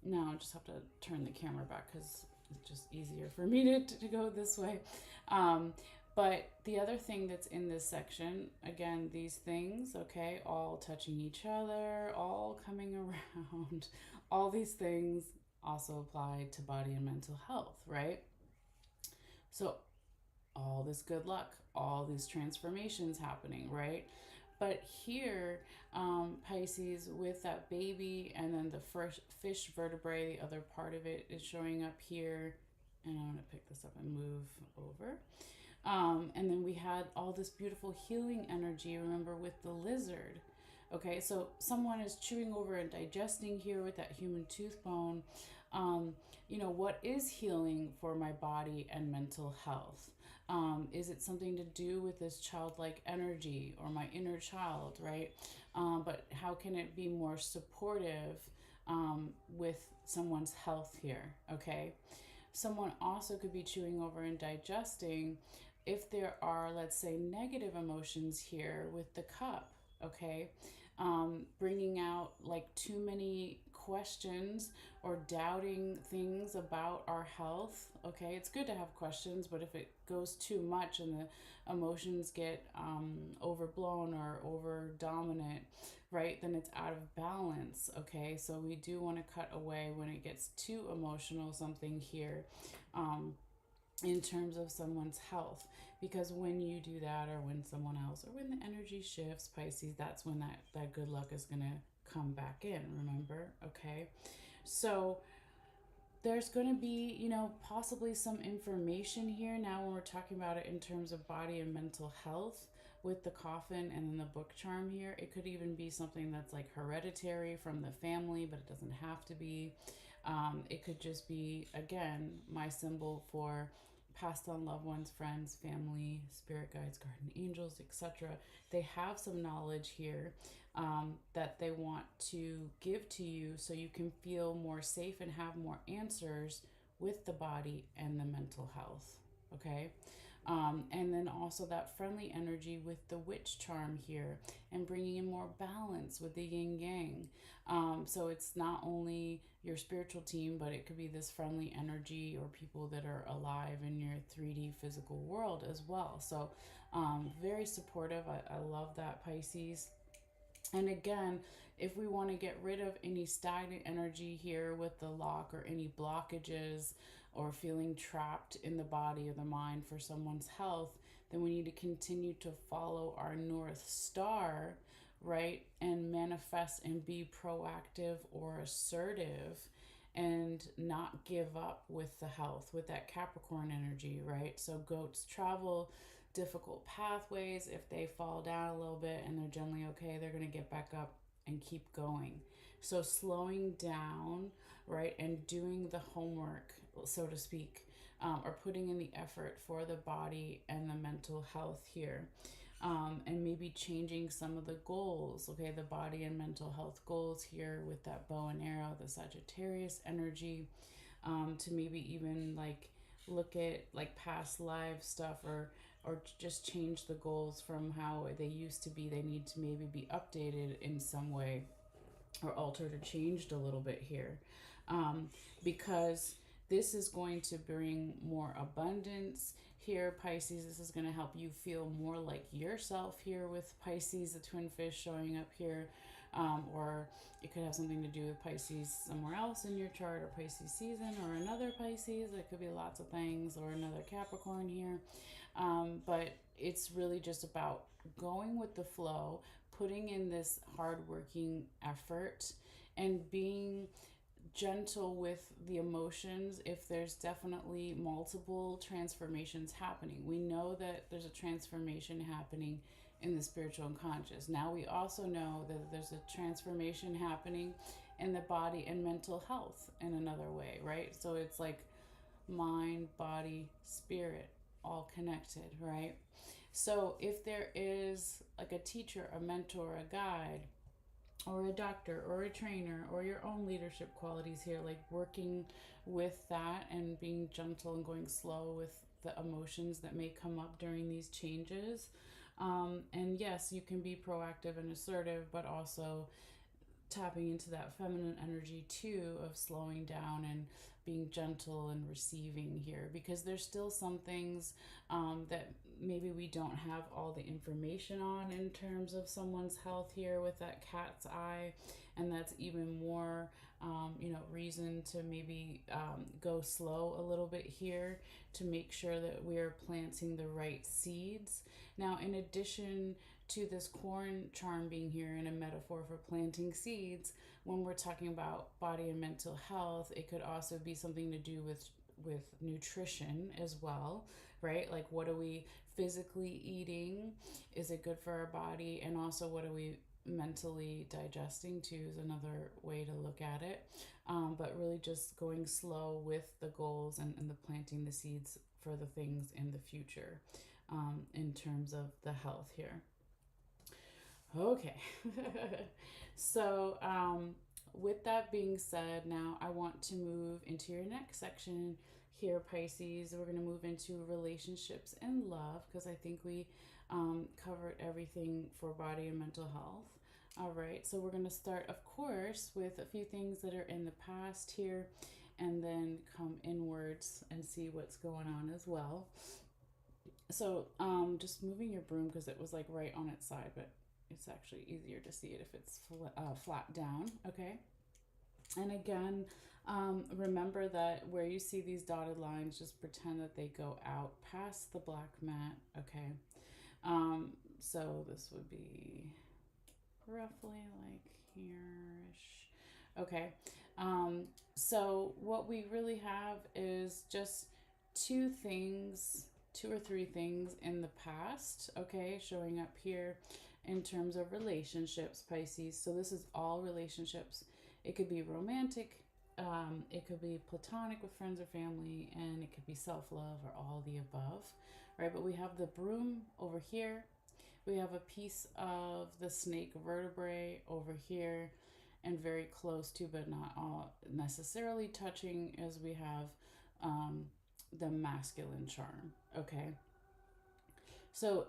Now I just have to turn the camera back because it's just easier for me to go this way. Um, but the other thing that's in this section, again, these things, okay, all touching each other, all coming around, all these things also apply to body and mental health, right? So all this good luck, all these transformations happening, right? But here, Pisces, with that baby and then the first fish vertebrae, the other part of it is showing up here. And I'm going to pick this up and move over. And then we had all this beautiful healing energy, remember, with the lizard. Okay, so someone is chewing over and digesting here with that human tooth bone. You know, what is healing for my body and mental health? Is it something to do with this childlike energy or my inner child, right? But how can it be more supportive with someone's health here, okay? Someone also could be chewing over and digesting if there are, let's say, negative emotions here with the cup, okay? Bringing out like too many questions or doubting things about our health, okay? It's good to have questions, but if it goes too much and the emotions get overblown or over dominant, right, then it's out of balance, okay? So we do want to cut away when it gets too emotional, something here. In terms of someone's health, because when you do that, or when someone else, or when the energy shifts, Pisces, that's when that good luck is going to come back in, remember, okay? So there's going to be, you know, possibly some information here now when we're talking about it in terms of body and mental health with the coffin and then the book charm here. It could even be something that's like hereditary from the family, but it doesn't have to be. It could just be, again, my symbol for passed on loved ones, friends, family, spirit guides, guardian angels, etc. They have some knowledge here that they want to give to you so you can feel more safe and have more answers with the body and the mental health. Okay. And then also that friendly energy with the witch charm here and bringing in more balance with the yin yang. So it's not only your spiritual team, but it could be this friendly energy or people that are alive in your 3D physical world as well. So very supportive. I love that, Pisces. And again, if we want to get rid of any stagnant energy here with the lock or any blockages or feeling trapped in the body or the mind for someone's health, then we need to continue to follow our North Star, right? And manifest and be proactive or assertive and not give up with the health, with that Capricorn energy, right? So goats travel difficult pathways. If they fall down a little bit and they're generally okay, they're going to get back up and keep going. So slowing down, right, and doing the homework, so to speak, or putting in the effort for the body and the mental health here. And maybe changing some of the goals, okay, the body and mental health goals here with that bow and arrow, the Sagittarius energy, to maybe even like look at like past life stuff, or just change the goals from how they used to be. They need to maybe be updated in some way. or altered or changed a little bit here, um, because this is going to bring more abundance here, Pisces. This is going to help you feel more like yourself here with Pisces, the twin fish showing up here. Or it could have something to do with Pisces somewhere else in your chart, or Pisces season, or another Pisces. It could be lots of things, or another Capricorn here. But it's really just about going with the flow, putting in this hardworking effort, and being gentle with the emotions if there's definitely multiple transformations happening. We know that there's a transformation happening in the spiritual unconscious. Now we also know that there's a transformation happening in the body and mental health in another way, right? So it's like mind, body, spirit, all connected, right? So if there is like a teacher, a mentor, a guide, or a doctor, or a trainer, or your own leadership qualities here, like working with that and being gentle and going slow with the emotions that may come up during these changes. And yes, you can be proactive and assertive, but also tapping into that feminine energy too, of slowing down and being gentle and receiving here, because there's still some things that maybe we don't have all the information on in terms of someone's health here with that cat's eye. And that's even more reason to maybe go slow a little bit here, to make sure that we are planting the right seeds. Now, in addition to this corn charm being here in a metaphor for planting seeds, when we're talking about body and mental health, it could also be something to do with nutrition as well, right? Like, what are we physically eating? Is it good for our body? And also, what are we mentally digesting too, is another way to look at it. But really just going slow with the goals, and the planting the seeds for the things in the future, in terms of the health here. Okay. So, with that being said, now I want to move into your next section here, Pisces. We're going to move into relationships and love, because I think we covered everything for body and mental health. All right, so we're going to start, of course, with a few things that are in the past here, and then come inwards and see what's going on as well. So, just moving your broom because it was like right on its side, but it's actually easier to see it if it's flat down, okay? And again, remember that where you see these dotted lines, just pretend that they go out past the black mat, okay? So this would be roughly like here-ish, okay? So what we really have is just two or three things in the past, okay, showing up here in terms of relationships, Pisces. So this is all relationships. It could be romantic, it could be platonic with friends or family, and it could be self-love, or all the above, right? But we have the broom over here. We have a piece of the snake vertebrae over here, and very close to, but not all necessarily touching, as we have the masculine charm, okay? So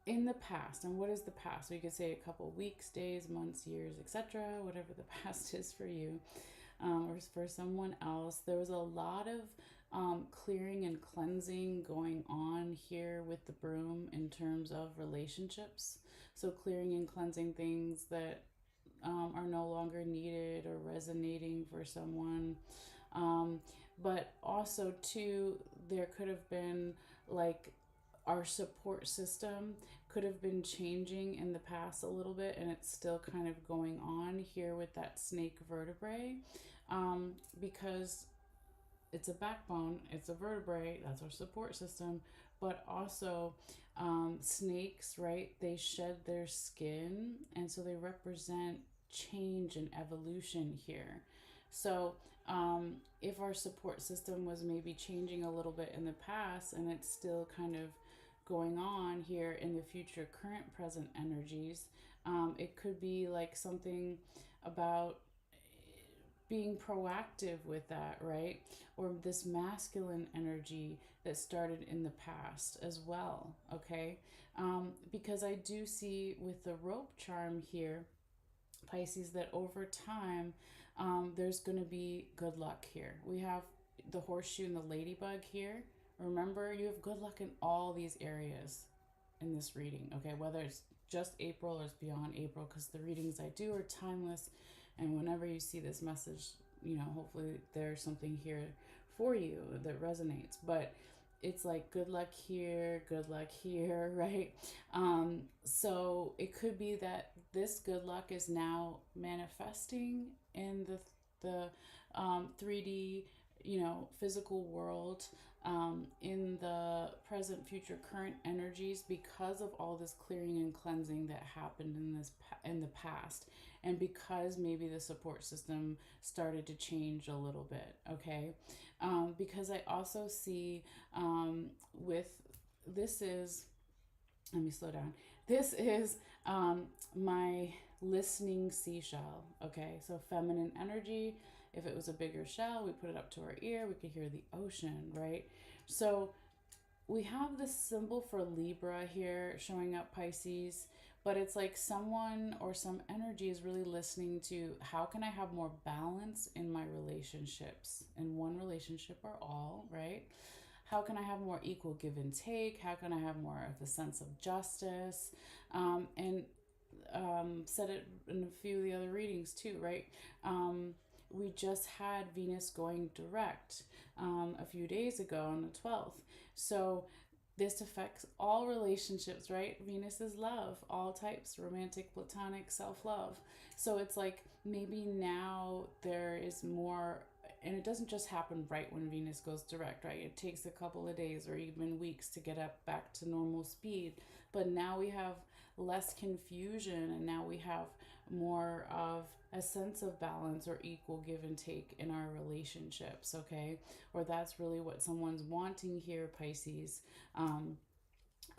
in the past, and what is the past? So you could say a couple weeks, days, months, years, etc., whatever the past is for you, or for someone else. There was a lot of clearing and cleansing going on here with the broom in terms of relationships. So clearing and cleansing things that are no longer needed or resonating for someone. But also, too, there could have been like our support system could have been changing in the past a little bit, and it's still kind of going on here with that snake vertebrae, because it's a backbone, it's a vertebrae, that's our support system. But also, snakes, right, they shed their skin, and so they represent change and evolution here. So if our support system was maybe changing a little bit in the past, and it's still kind of going on here in the future, current, present energies, it could be like something about being proactive with that, right? Or this masculine energy that started in the past as well, okay? Because I do see with the rope charm here, Pisces, that over time, there's going to be good luck here. We have the horseshoe and the ladybug here. Remember, you have good luck in all these areas in this reading, okay? Whether it's just April or it's beyond April, because the readings I do are timeless. And whenever you see this message, hopefully there's something here for you that resonates. But it's like good luck here, right? So it could be that this good luck is now manifesting in the 3D, physical world, in the present, future, current energies, because of all this clearing and cleansing that happened in the past, and because maybe the support system started to change a little bit. Okay, because I also see, with this is, let me slow down. This is my listening seashell. Okay, so feminine energy. If it was a bigger shell, we put it up to our ear, we could hear the ocean, right? So we have this symbol for Libra here showing up, Pisces, but it's like someone or some energy is really listening to, how can I have more balance in my relationships, in one relationship or all, right? How can I have more equal give and take? How can I have more of a sense of justice? And said it in a few of the other readings too, right? We just had Venus going direct a few days ago on the 12th. So this affects all relationships, right? Venus is love, all types, romantic, platonic, self love. So it's like maybe now there is more, and it doesn't just happen right when Venus goes direct, right? It takes a couple of days or even weeks to get up back to normal speed. But now we have less confusion, and now we have more of a sense of balance or equal give and take in our relationships, okay? Or that's really what someone's wanting here, Pisces.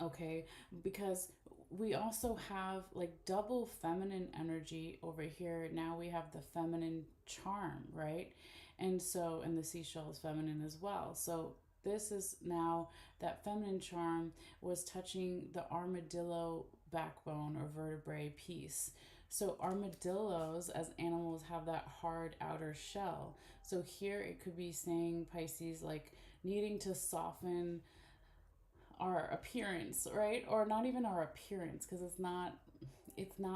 Okay, because we also have like double feminine energy over here. Now we have the feminine charm, right? And the seashell is feminine as well. So this is now that feminine charm was touching the armadillo backbone or vertebrae piece. So armadillos as animals have that hard outer shell. So here it could be saying, Pisces, like needing to soften our appearance, right? Or not even our appearance, because it's not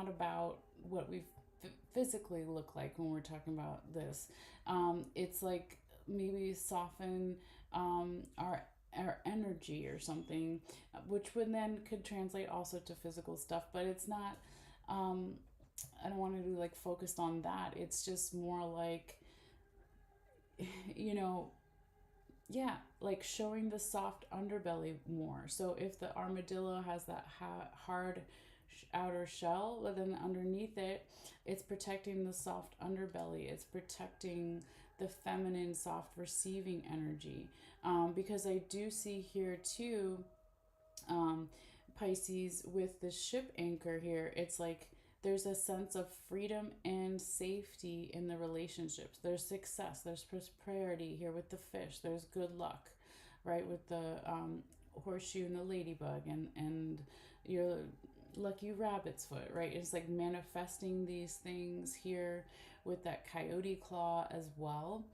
about what we physically look like when we're talking about this. It's like maybe soften our energy or something, which would then could translate also to physical stuff. But it's not. I don't want to be like focused on that. It's just more like, you know, yeah, like showing the soft underbelly more. So if the armadillo has that hard outer shell, but then underneath it, it's protecting the soft underbelly. It's protecting the feminine, soft receiving energy. Because I do see here too, um, Pisces, with the ship anchor here, it's like there's a sense of freedom and safety in the relationships. There's success, there's prosperity here with the fish, there's good luck, right? With the horseshoe and the ladybug, and your lucky rabbit's foot, right? It's like manifesting these things here with that coyote claw as well.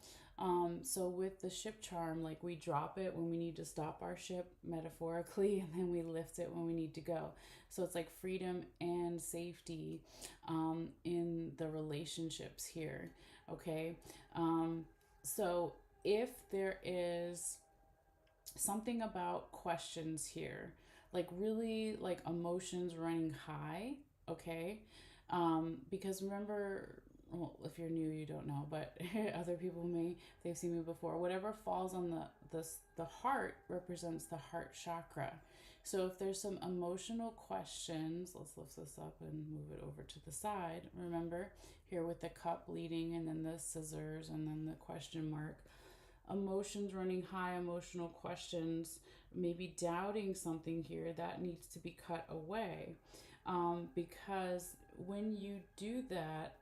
So with the ship charm, like we drop it when we need to stop our ship metaphorically, and then we lift it when we need to go. So it's like freedom and safety in the relationships here. Okay. So if there is something about questions here, like really like emotions running high, okay? Because remember, well, if you're new, you don't know, but other people may, they've seen me before. Whatever falls on the heart represents the heart chakra. So if there's some emotional questions, let's lift this up and move it over to the side. Remember, here with the cup leading, and then the scissors, and then the question mark. Emotions running high, emotional questions, maybe doubting something here, that needs to be cut away. Because when you do that,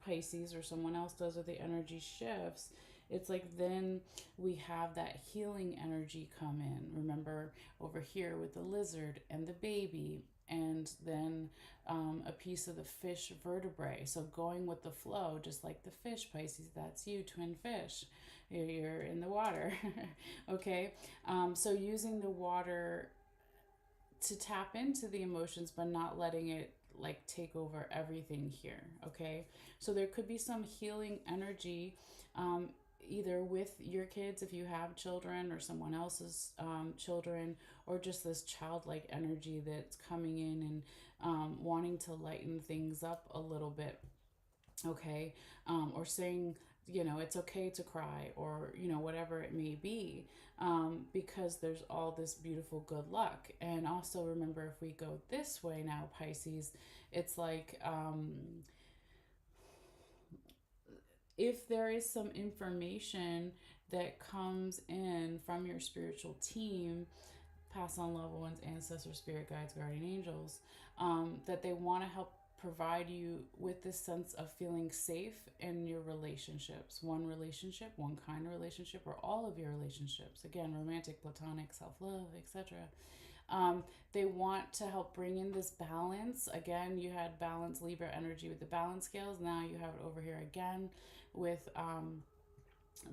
Pisces, or someone else does, or the energy shifts, it's like then we have that healing energy come in. Remember over here with the lizard and the baby and then a piece of the fish vertebrae. So going with the flow, just like the fish, Pisces, that's you, twin fish. You're in the water. Okay. So using the water to tap into the emotions, but not letting it like take over everything here. Okay. So there could be some healing energy, um, either with your kids if you have children, or someone else's children, or just this childlike energy that's coming in and wanting to lighten things up a little bit. Okay. Or saying, it's okay to cry, or whatever it may be, because there's all this beautiful good luck. And also remember, if we go this way now, Pisces, it's like, if there is some information that comes in from your spiritual team, pass on loved ones, ancestors, spirit guides, guardian angels, that they want to help provide you with this sense of feeling safe in your relationships. One relationship, one kind of relationship, or all of your relationships. Again, romantic, platonic, self love, etc. They want to help bring in this balance. Again, you had balance, Libra energy with the balance scales. Now you have it over here again with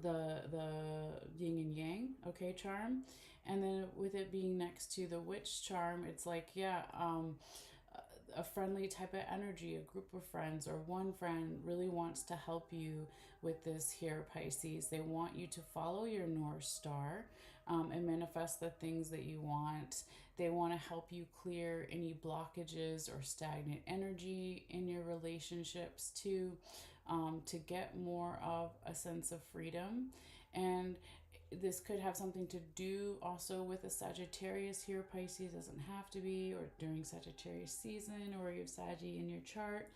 the yin and yang, okay, charm. And then with it being next to the witch charm, it's like, yeah, a friendly type of energy. A group of friends or one friend really wants to help you with this here, Pisces. They want you to follow your North Star, and manifest the things that you want. They want to help you clear any blockages or stagnant energy in your relationships too, to get more of a sense of freedom. And this could have something to do also with a Sagittarius here, Pisces. Doesn't have to be, or during Sagittarius season, or your Saggy in your chart.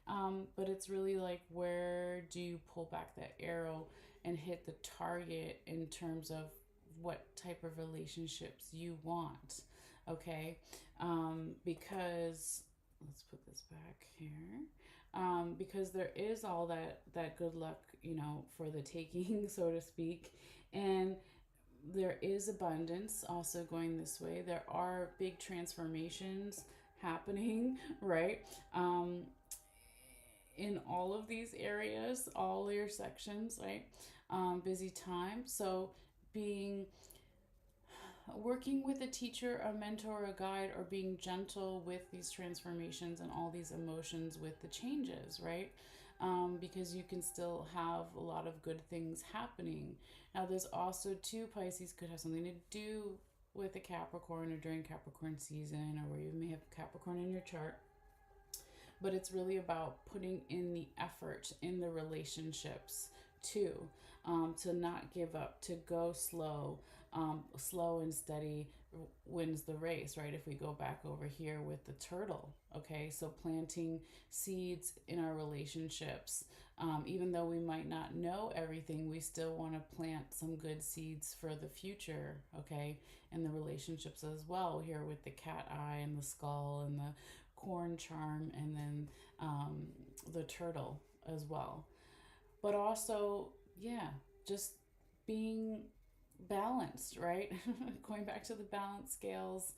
But it's really like, where do you pull back that arrow and hit the target in terms of what type of relationships you want? Okay. Because let's put this back here. Because there is all that good luck, for the taking, so to speak. And there is abundance also going this way. There are big transformations happening, right? In all of these areas, all your sections, right? Busy time. So being working with a teacher, a mentor, a guide, or being gentle with these transformations and all these emotions with the changes, right? Because you can still have a lot of good things happening. Now, there's also too, Pisces could have something to do with a Capricorn, or during Capricorn season, or where you may have Capricorn in your chart. But it's really about putting in the effort in the relationships too, to not give up, to go slow. Slow and steady wins the race, right? If we go back over here with the turtle, okay? So planting seeds in our relationships, even though we might not know everything, we still want to plant some good seeds for the future, okay? And the relationships as well, here with the cat eye and the skull and the corn charm, and then the turtle as well. But also, yeah, just being balanced, right? Going back to the balance scales,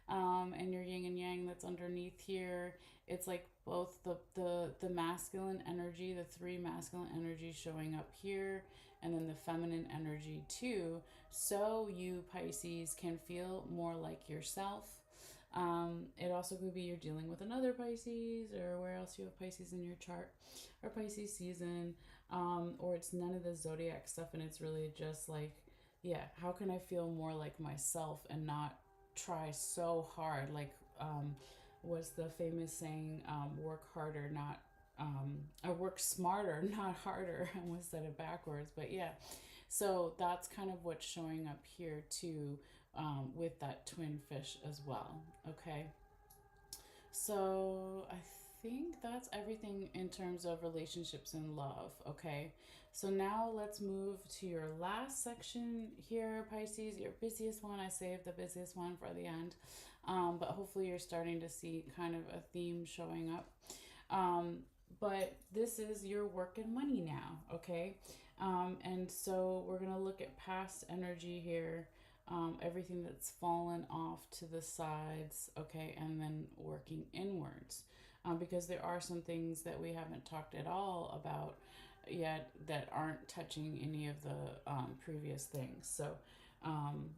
and your yin and yang that's underneath here. It's like both the masculine energy, the three masculine energies showing up here, and then the feminine energy too. So you, Pisces, can feel more like yourself. It also could be you're dealing with another Pisces, or where else you have Pisces in your chart, or Pisces season, or it's none of the zodiac stuff, and it's really just like, yeah, how can I feel more like myself and not try so hard? Like, what's the famous saying? Work harder, not, or work smarter, not harder. I almost said it backwards, but yeah. So that's kind of what's showing up here too, with that twin fish as well. Okay. So I think that's everything in terms of relationships and love. Okay. So now let's move to your last section here, Pisces, your busiest one. I saved the busiest one for the end. But hopefully you're starting to see kind of a theme showing up. But this is your work and money now. Okay. And so we're going to look at past energy here. everything that's fallen off to the sides, okay, and then working inwards. Because there are some things that we haven't talked at all about yet that aren't touching any of the previous things. So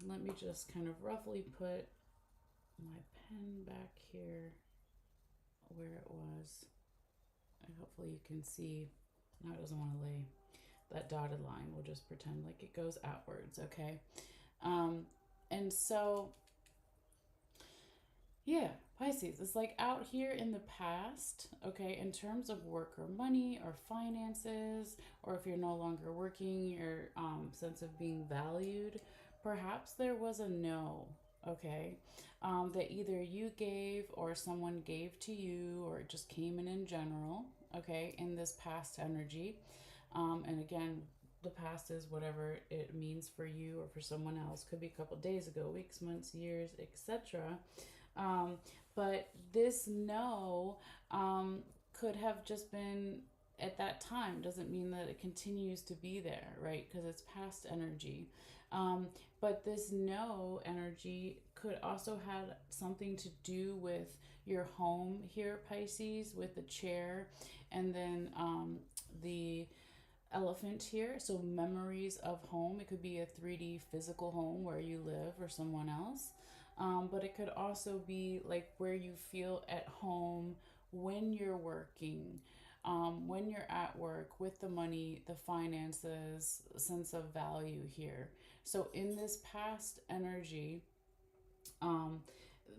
let me just kind of roughly put my pen back here where it was. And hopefully you can see. No, it doesn't want to lay that dotted line. We'll just pretend like it goes outwards, okay? Um, and so, yeah, Pisces, it's like out here in the past, okay, in terms of work or money or finances, or if you're no longer working, your sense of being valued, perhaps there was a no, okay, that either you gave or someone gave to you or it just came in general, okay, in this past energy. And again, the past is whatever it means for you or for someone else. Could be a couple days ago, weeks, months, years, etc. Um, but this no could have just been at that time. Doesn't mean that it continues to be there, right? Because it's past energy. Um, but this no energy could also have something to do with your home here, Pisces, with the chair, and then the elephant here. So memories of home. It could be a 3D physical home where you live or someone else. But it could also be like where you feel at home when you're working, when you're at work with the money, the finances, sense of value here. So in this past energy, um,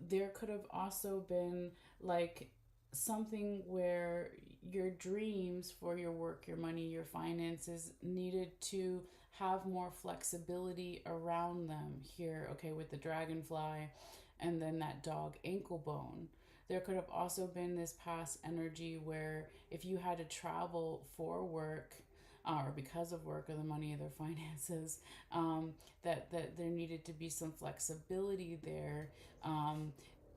there could have also been like something where your dreams for your work, your money, your finances needed to have more flexibility around them here, okay, with the dragonfly and then that dog ankle bone. There could have also been this past energy where if you had to travel for work, or because of work or the money or their finances, that there needed to be some flexibility there,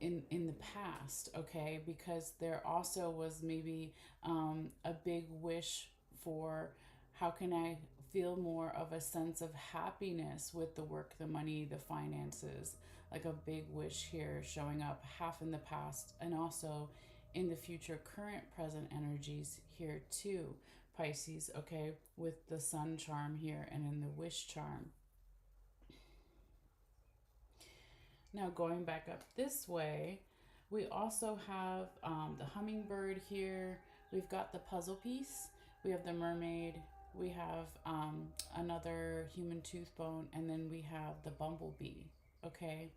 in the past, okay, because there also was maybe a big wish for how can I feel more of a sense of happiness with the work, the money, the finances, like a big wish here showing up half in the past and also in the future, current, present energies here too, Pisces, okay, with the sun charm here and in the wish charm. Now, going back up this way, we also have the hummingbird here. We've got the puzzle piece. We have the mermaid. We have another human tooth bone. And then we have the bumblebee. Okay.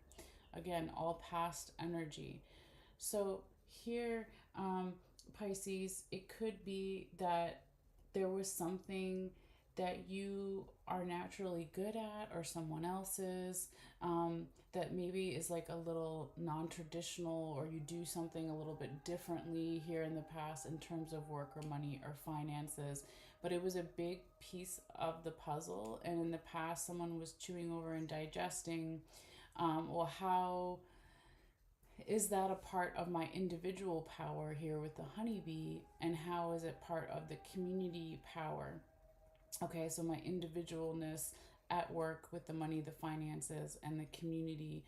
Again, all past energy. So here, Pisces, it could be that there was something that you are naturally good at or someone else's, that maybe is like a little non-traditional, or you do something a little bit differently here in the past in terms of work or money or finances, but it was a big piece of the puzzle, and in the past someone was chewing over and digesting, well, how is that a part of my individual power here with the honeybee, and how is it part of the community power? Okay, so my individualness at work with the money, the finances, and the community,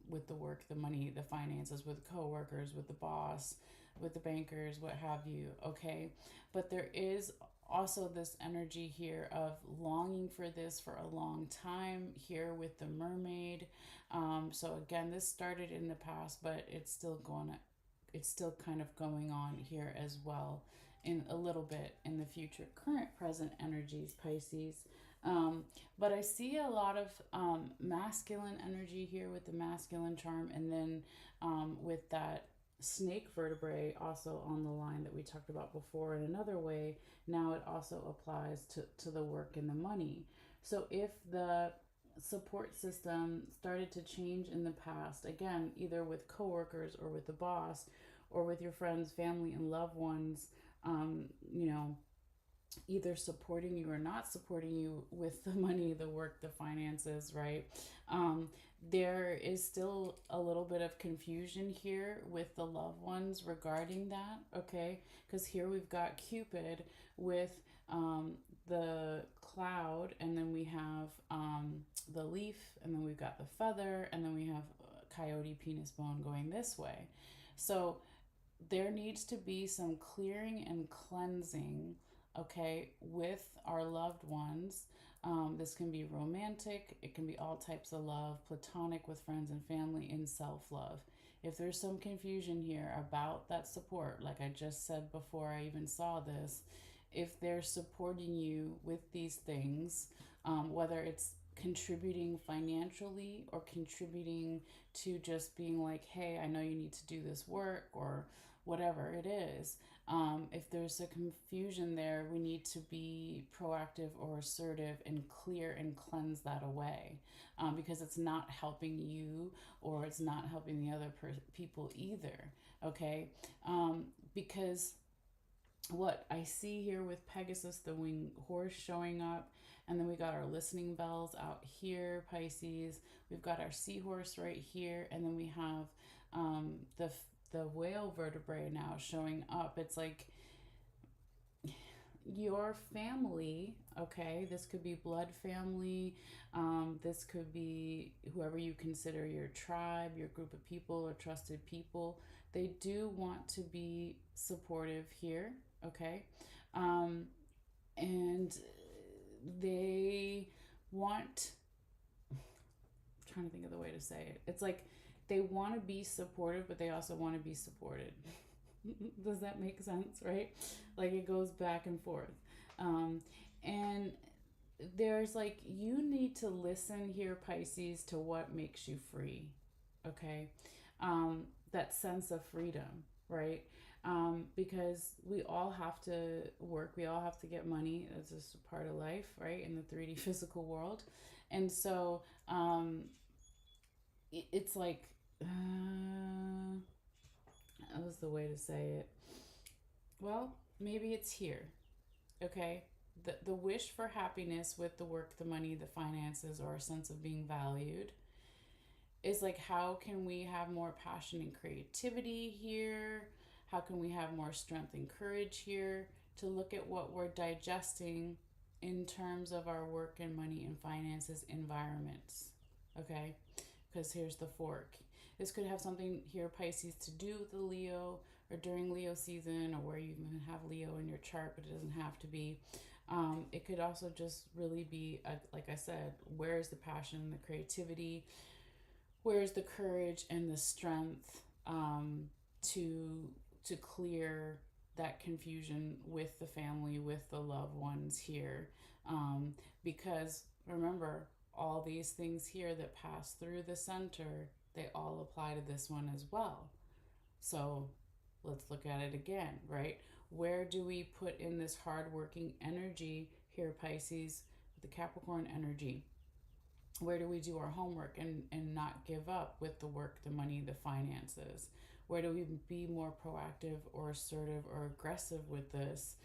with the work, the money, the finances, with coworkers, with the boss, with the bankers, what have you. Okay, but there is also this energy here of longing for this for a long time here with the mermaid. So again, this started in the past, but it's still kind of going on here as well in a little bit in the future, current, present energies, Pisces. But I see a lot of masculine energy here with the masculine charm, and then with that snake vertebrae also on the line that we talked about before in another way. Now it also applies to the work and the money. So if the support system started to change in the past, again, either with coworkers or with the boss or with your friends, family, and loved ones, you know, either supporting you or not supporting you with the money, the work, the finances, right? There is still a little bit of confusion here with the loved ones regarding that, okay? Because here we've got Cupid with the cloud, and then we have the leaf, and then we've got the feather, and then we have coyote penis bone going this way. So there needs to be some clearing and cleansing, okay, with our loved ones. This can be romantic, it can be all types of love, platonic with friends and family, in self love. If there's some confusion here about that support, like I just said before I even saw this, if they're supporting you with these things, whether it's contributing financially or contributing to just being like, hey, I know you need to do this work, or whatever it is. If there's a confusion there, we need to be proactive or assertive and clear and cleanse that away, because it's not helping you or it's not helping the other people either. Okay, because what I see here with Pegasus, the winged horse showing up, and then we got our listening bells out here, Pisces. We've got our seahorse right here, and then we have the whale vertebrae now showing up. It's like your family, okay? This could be blood family. This could be whoever you consider your tribe, your group of people or trusted people. They do want to be supportive here, okay? Um, and they want, I'm trying to think of the way to say it. It's like they want to be supportive, but they also want to be supported. Does that make sense, right? Like it goes back and forth. And there's like, you need to listen here, Pisces, to what makes you free, okay? That sense of freedom, right? Because we all have to work, we all have to get money. That's just a part of life, right? In the 3D physical world. And so it's like, that was the way to say it. Well, maybe it's here, okay? The wish for happiness with the work, the money, the finances, or a sense of being valued is like, how can we have more passion and creativity here? How can we have more strength and courage here to look at what we're digesting in terms of our work and money and finances environments? Okay, because here's the fork. This could have something here, Pisces, to do with the Leo or during Leo season, or where you even have Leo in your chart, but it doesn't have to be. It could also just really be, like I said, where is the passion, the creativity? Where's the courage and the strength to clear that confusion with the family, with the loved ones here? Because remember, all these things here that pass through the center, they all apply to this one as well. So let's look at it again, right? Where do we put in this hardworking energy here, Pisces, with the Capricorn energy? Where do we do our homework and not give up with the work, the money, the finances? Where do we be more proactive or assertive or aggressive with this?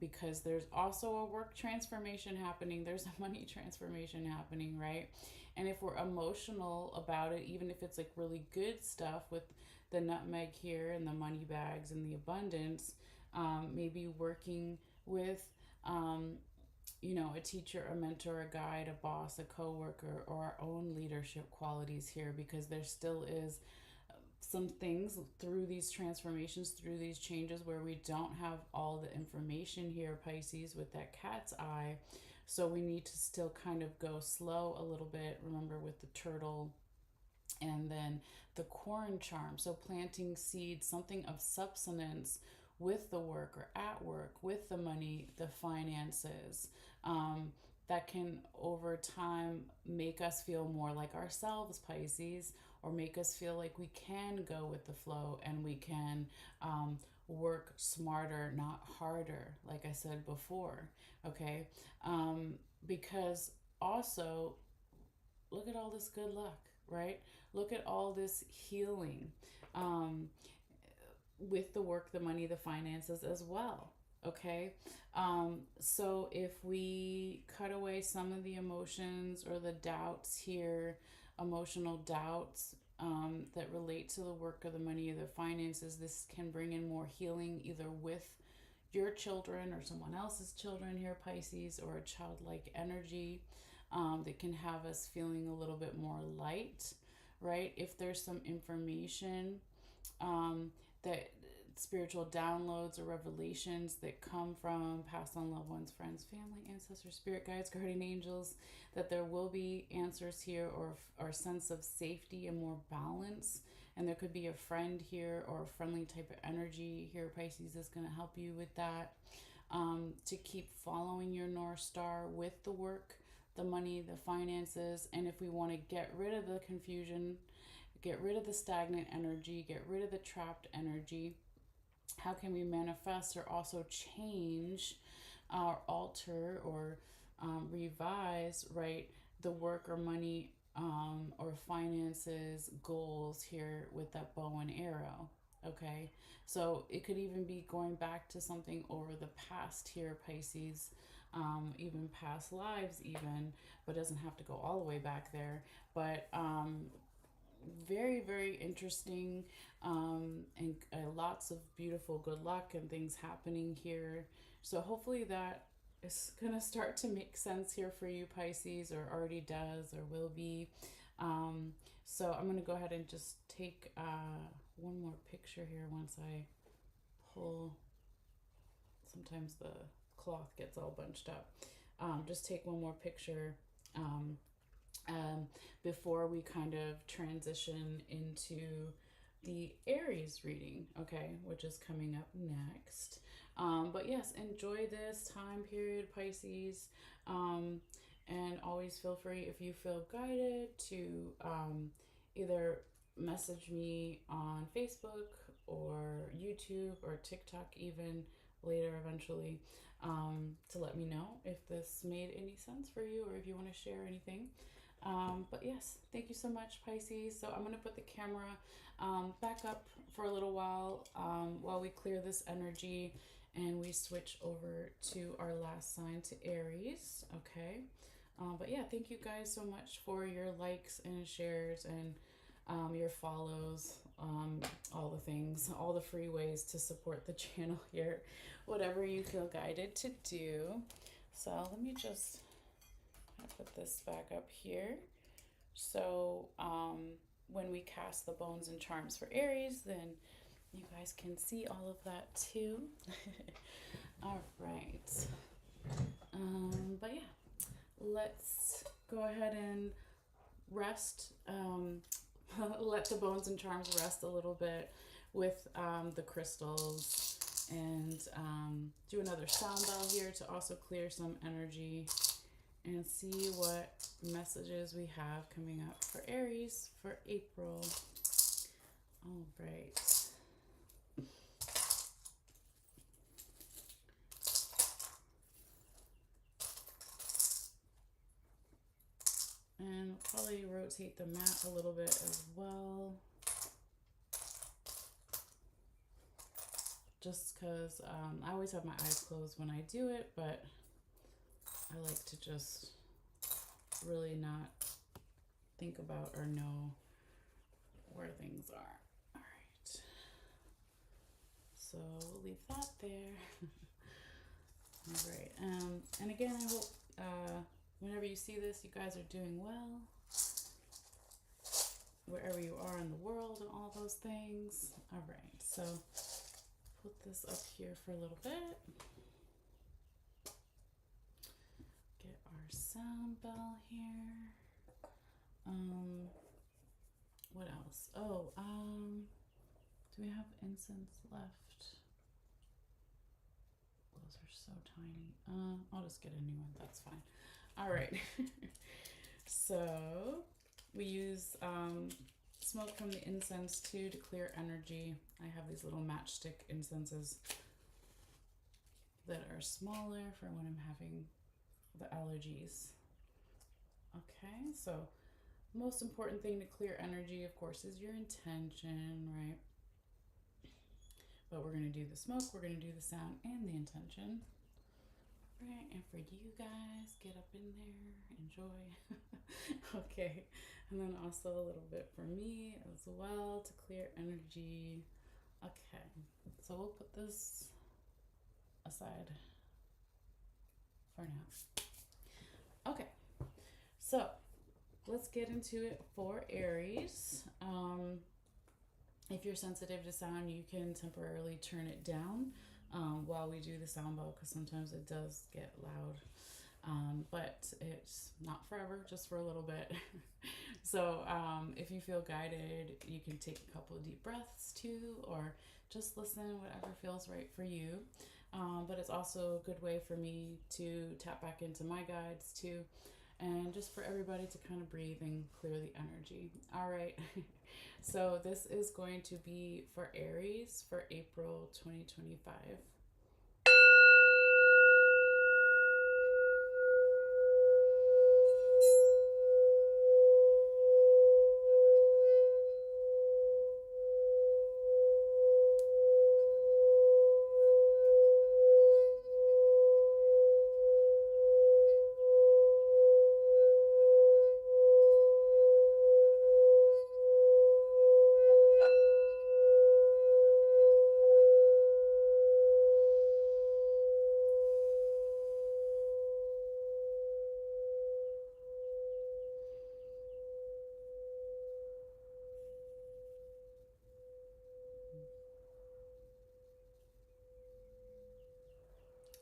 Because there's also a work transformation happening, there's a money transformation happening, right? And if we're emotional about it, even if it's like really good stuff with the nutmeg here and the money bags and the abundance, maybe working with a teacher, a mentor, a guide, a boss, a coworker, or our own leadership qualities here, because there still is some things through these transformations, through these changes, where we don't have all the information here, Pisces, with that cat's eye. So we need to still kind of go slow a little bit. Remember, with the turtle and then the corn charm. So planting seeds, something of substance with the work or at work, with the money, the finances, that can over time make us feel more like ourselves, Pisces, or make us feel like we can go with the flow and we can work smarter, not harder, like I said before, okay? Because also, look at all this good luck, right? Look at all this healing with the work, the money, the finances as well. Okay, so if we cut away some of the emotions or the doubts here, emotional doubts that relate to the work of the money or the finances, this can bring in more healing, either with your children or someone else's children here, Pisces, or a childlike energy that can have us feeling a little bit more light, right? If there's some information that spiritual downloads or revelations that come from past on loved ones, friends, family, ancestors, spirit guides, guardian angels, that there will be answers here, or sense of safety and more balance. And there could be a friend here or a friendly type of energy here, Pisces, is going to help you with that. To keep following your North Star with the work, the money, the finances. And if we want to get rid of the confusion, get rid of the stagnant energy, get rid of the trapped energy, how can we manifest or also change or alter or revise, right, the work or money or finances goals here with that bow and arrow? Okay, so it could even be going back to something over the past here, Pisces, even past lives, even, but doesn't have to go all the way back there. But very, very interesting, and lots of beautiful good luck and things happening here. So hopefully that is going to start to make sense here for you, Pisces, or already does or will be. So I'm going to go ahead and just take one more picture here once I pull. Sometimes the cloth gets all bunched up. Just take one more picture before we kind of transition into the Aries reading, okay, which is coming up next. But yes, enjoy this time period, Pisces. And always feel free, if you feel guided, to either message me on Facebook or YouTube or TikTok even later eventually, to let me know if this made any sense for you or if you want to share anything. But yes, thank you so much, Pisces. So I'm going to put the camera back up for a little while we clear this energy and we switch over to our last sign, to Aries. Okay. But yeah, thank you guys so much for your likes and shares and your follows, all the things, all the free ways to support the channel here, whatever you feel guided to do. So let me just put this back up here. So when we cast the bones and charms for Aries, then you guys can see all of that too. All right. But yeah, let's go ahead and rest. Let the bones and charms rest a little bit with the crystals, and do another sound bell here to also clear some energy and see what messages we have coming up for Aries for April. All right. And probably rotate the mat a little bit as well, just because I always have my eyes closed when I do it, but I like to just really not think about or know where things are. All right, so we'll leave that there. All right, and again, I hope whenever you see this, you guys are doing well, wherever you are in the world and all those things. All right, so put this up here for a little bit. Get our sound bell here. What else? Oh, do we have incense left? Those are so tiny. I'll just get a new one. That's fine. All right. So we use smoke from the incense too to clear energy. I have these little matchstick incenses that are smaller for when I'm having the allergies. Okay, so most important thing to clear energy, of course, is your intention, right? But we're going to do the smoke, we're going to do the sound, and the intention. Right, and for you guys, get up in there, enjoy. Okay, and then also a little bit for me as well to clear energy. Okay, so we'll put this aside for now. Okay, so let's get into it for Aries. If you're sensitive to sound, you can temporarily turn it down while we do the sound bowl, because sometimes it does get loud. But it's not forever, just for a little bit. So if you feel guided, you can take a couple of deep breaths too, or just listen, whatever feels right for you. But it's also a good way for me to tap back into my guides too, and just for everybody to kind of breathe and clear the energy. All right. So this is going to be for Aries for April 2025.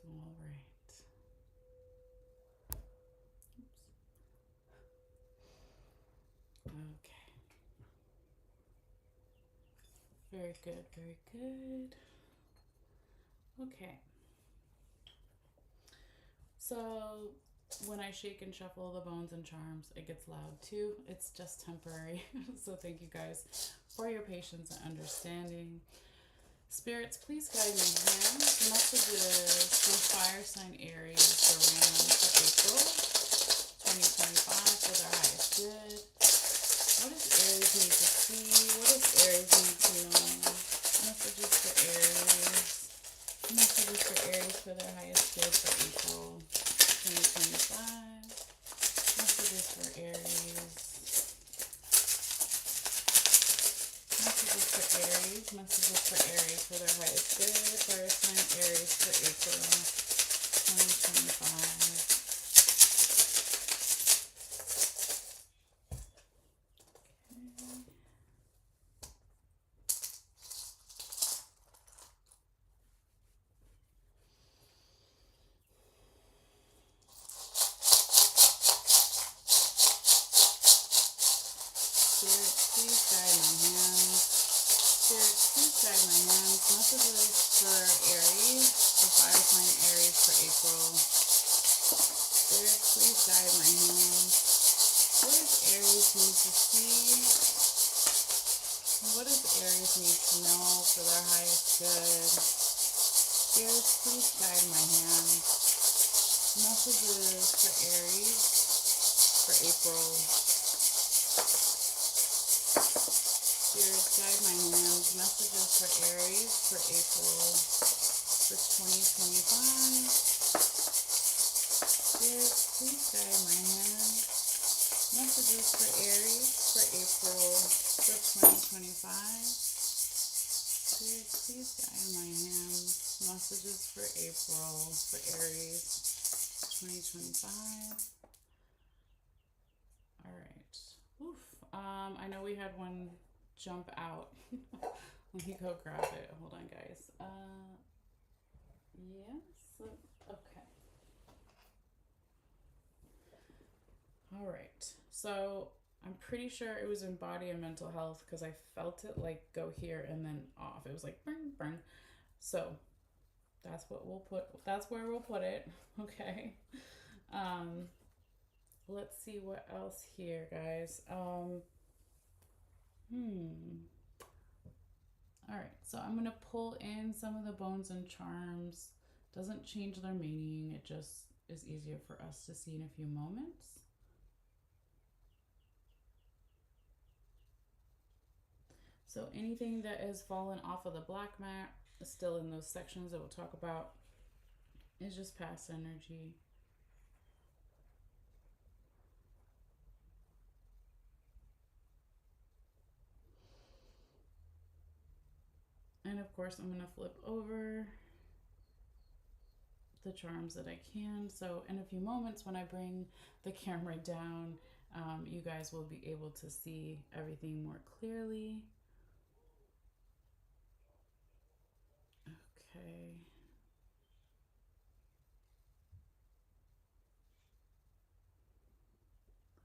All right. Okay. Very good, very good. Okay. So when I shake and shuffle the bones and charms, it gets loud too. It's just temporary. So thank you guys for your patience and understanding. Spirits, please guide my hands. Messages for fire sign Aries for random for April 2025 for their highest good. What does Aries need to see? What does Aries need to know? Messages for Aries. Messages for Aries for their highest good for April 2025. Messages for Aries. Messages for Aries. Messages for Aries for their highest good. Fire sign Aries for April 2025. Messages for Aries, for fire sign Aries for April. Spirit, please guide my hands. What does Aries need to see? What does Aries need to know for their highest good? Spirit, please guide my hands. Messages for Aries for April. Spirit, guide my hands. Messages for Aries for April for 2025. Spirit, please guide my hands. Messages for Aries for April for 2025. Spirit, please guide my hands. Messages for April for Aries 2025. All right. Oof. I know we had one jump out. Let me go grab it. Hold on, guys. Yes. Okay. All right. So I'm pretty sure it was in body and mental health because I felt it like go here and then off. It was like bring, bring. So that's what we'll put. That's where we'll put it. Okay. Let's see what else here, guys. All right, so I'm going to pull in some of the bones and charms. Doesn't change their meaning. It just is easier for us to see in a few moments. So anything that has fallen off of the black mat is still in those sections that we'll talk about. Is just past energy. And of course, I'm going to flip over the charms that I can. So in a few moments when I bring the camera down, you guys will be able to see everything more clearly. Okay.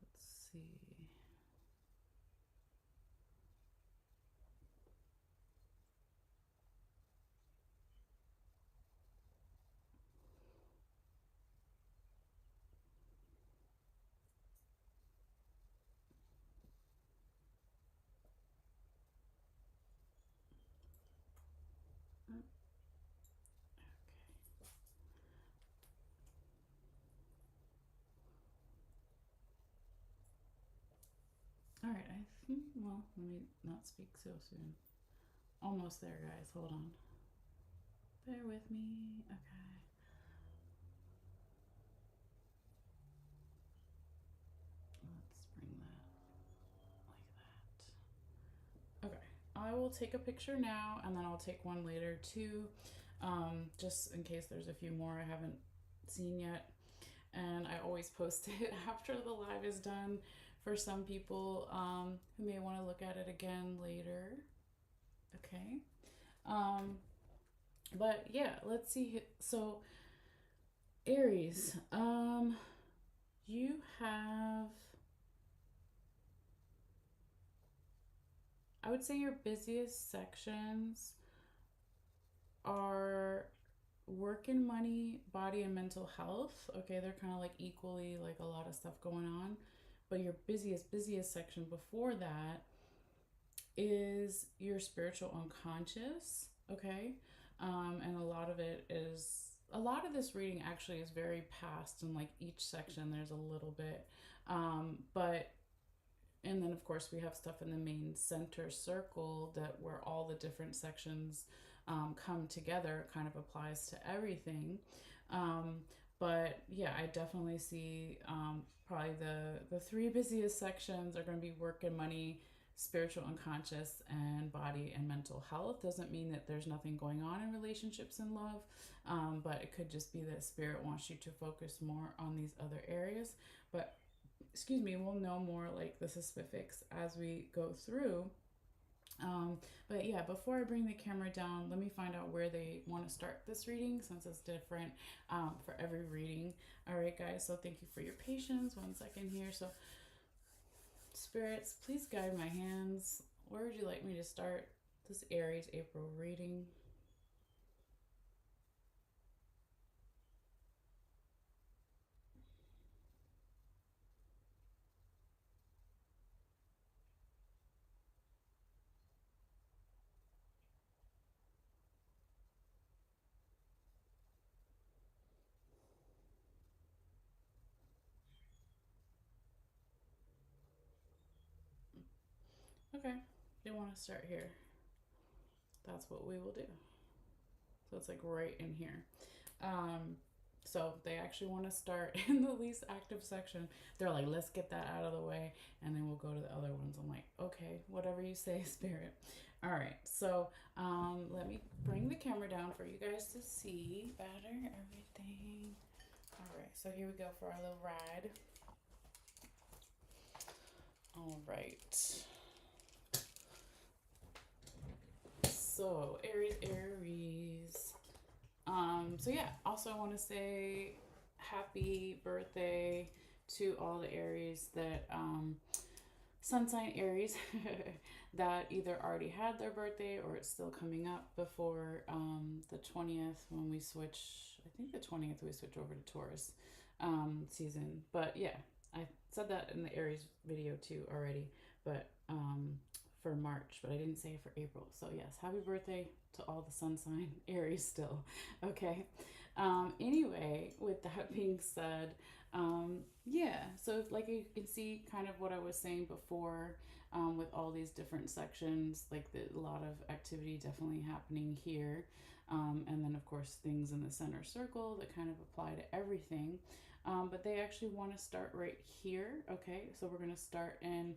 Let's see. Okay. All right. Well, let me not speak so soon. Almost there, guys. Hold on. Bear with me. Okay. Let's bring that like that. Okay. I will take a picture now and then I'll take one later too, just in case there's a few more I haven't seen yet. And I always post it after the live is done for some people who may want to look at it again later. Okay. Um, but yeah, let's see. So, Aries, you have, I would say your busiest sections are work and money, body and mental health. Okay, they're kind of like equally like a lot of stuff going on. But your busiest section before that is your spiritual unconscious. Okay, and a lot of it is a lot of this reading actually is very past, and like each section there's a little bit, but and then of course we have stuff in the main center circle that where all the different sections come together. It kind of applies to everything. um, but yeah, I definitely see probably the three busiest sections are going to be work and money, spiritual unconscious, and body and mental health. Doesn't mean that there's nothing going on in relationships and love, but it could just be that spirit wants you to focus more on these other areas. But excuse me, we'll know more like the specifics as we go through. But yeah, before I bring the camera down, let me find out where they want to start this reading since it's different for every reading. All right, guys, so thank you for your patience. 1 second here. So, spirits, please guide my hands. Where would you like me to start this Aries April reading? Okay, they want to start here. That's what we will do. So it's like right in here. Um, so they actually want to start in the least active section. They're like, let's get that out of the way and then we'll go to the other ones. I'm like, okay, whatever you say, spirit. All right, so let me bring the camera down for you guys to see better everything. All right, so here we go for our little ride. All right. So, Aries. So yeah, also I want to say happy birthday to all the Aries that sun sign Aries that either already had their birthday or it's still coming up before the 20th when we switch. I think the 20th we switch over to Taurus season. But yeah, I said that in the Aries video too already, but for March, but I didn't say it for April. So yes, happy birthday to all the sun sign Aries still. Okay. Anyway, with that being said, yeah, so like you can see kind of what I was saying before, with all these different sections, like a lot of activity definitely happening here. And then of course things in the center circle that kind of apply to everything. But they actually want to start right here. Okay, so we're going to start in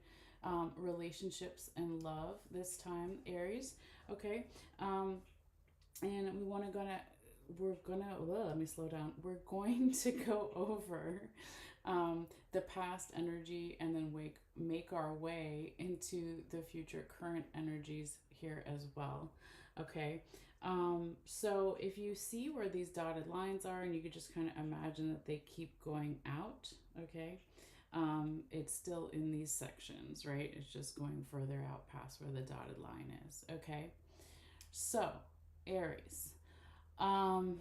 relationships and love this time, Aries. Okay, and we want to gonna we're gonna, well, let me slow down. We're going to go over the past energy and then make our way into the future current energies here as well. Okay. So if you see where these dotted lines are, and you could just kind of imagine that they keep going out, okay, it's still in these sections, right? It's just going further out past where the dotted line is, okay? So, Aries. Um,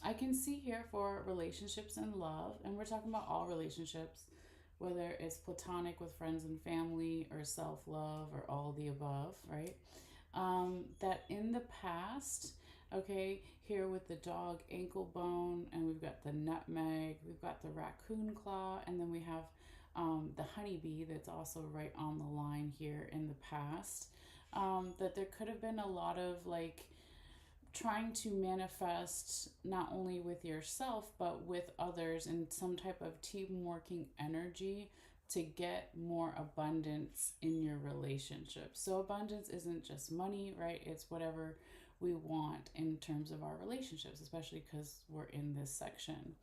I can see here for relationships and love, and we're talking about all relationships, whether it's platonic with friends and family or self love or all the above, right? That in the past, okay, here with the dog ankle bone, and we've got the nutmeg, we've got the raccoon claw, and then we have the honeybee that's also right on the line here in the past. That there could have been a lot of like trying to manifest not only with yourself but with others in some type of team working energy to get more abundance in your relationship. So abundance isn't just money, right? It's whatever we want in terms of our relationships, especially because we're in this section.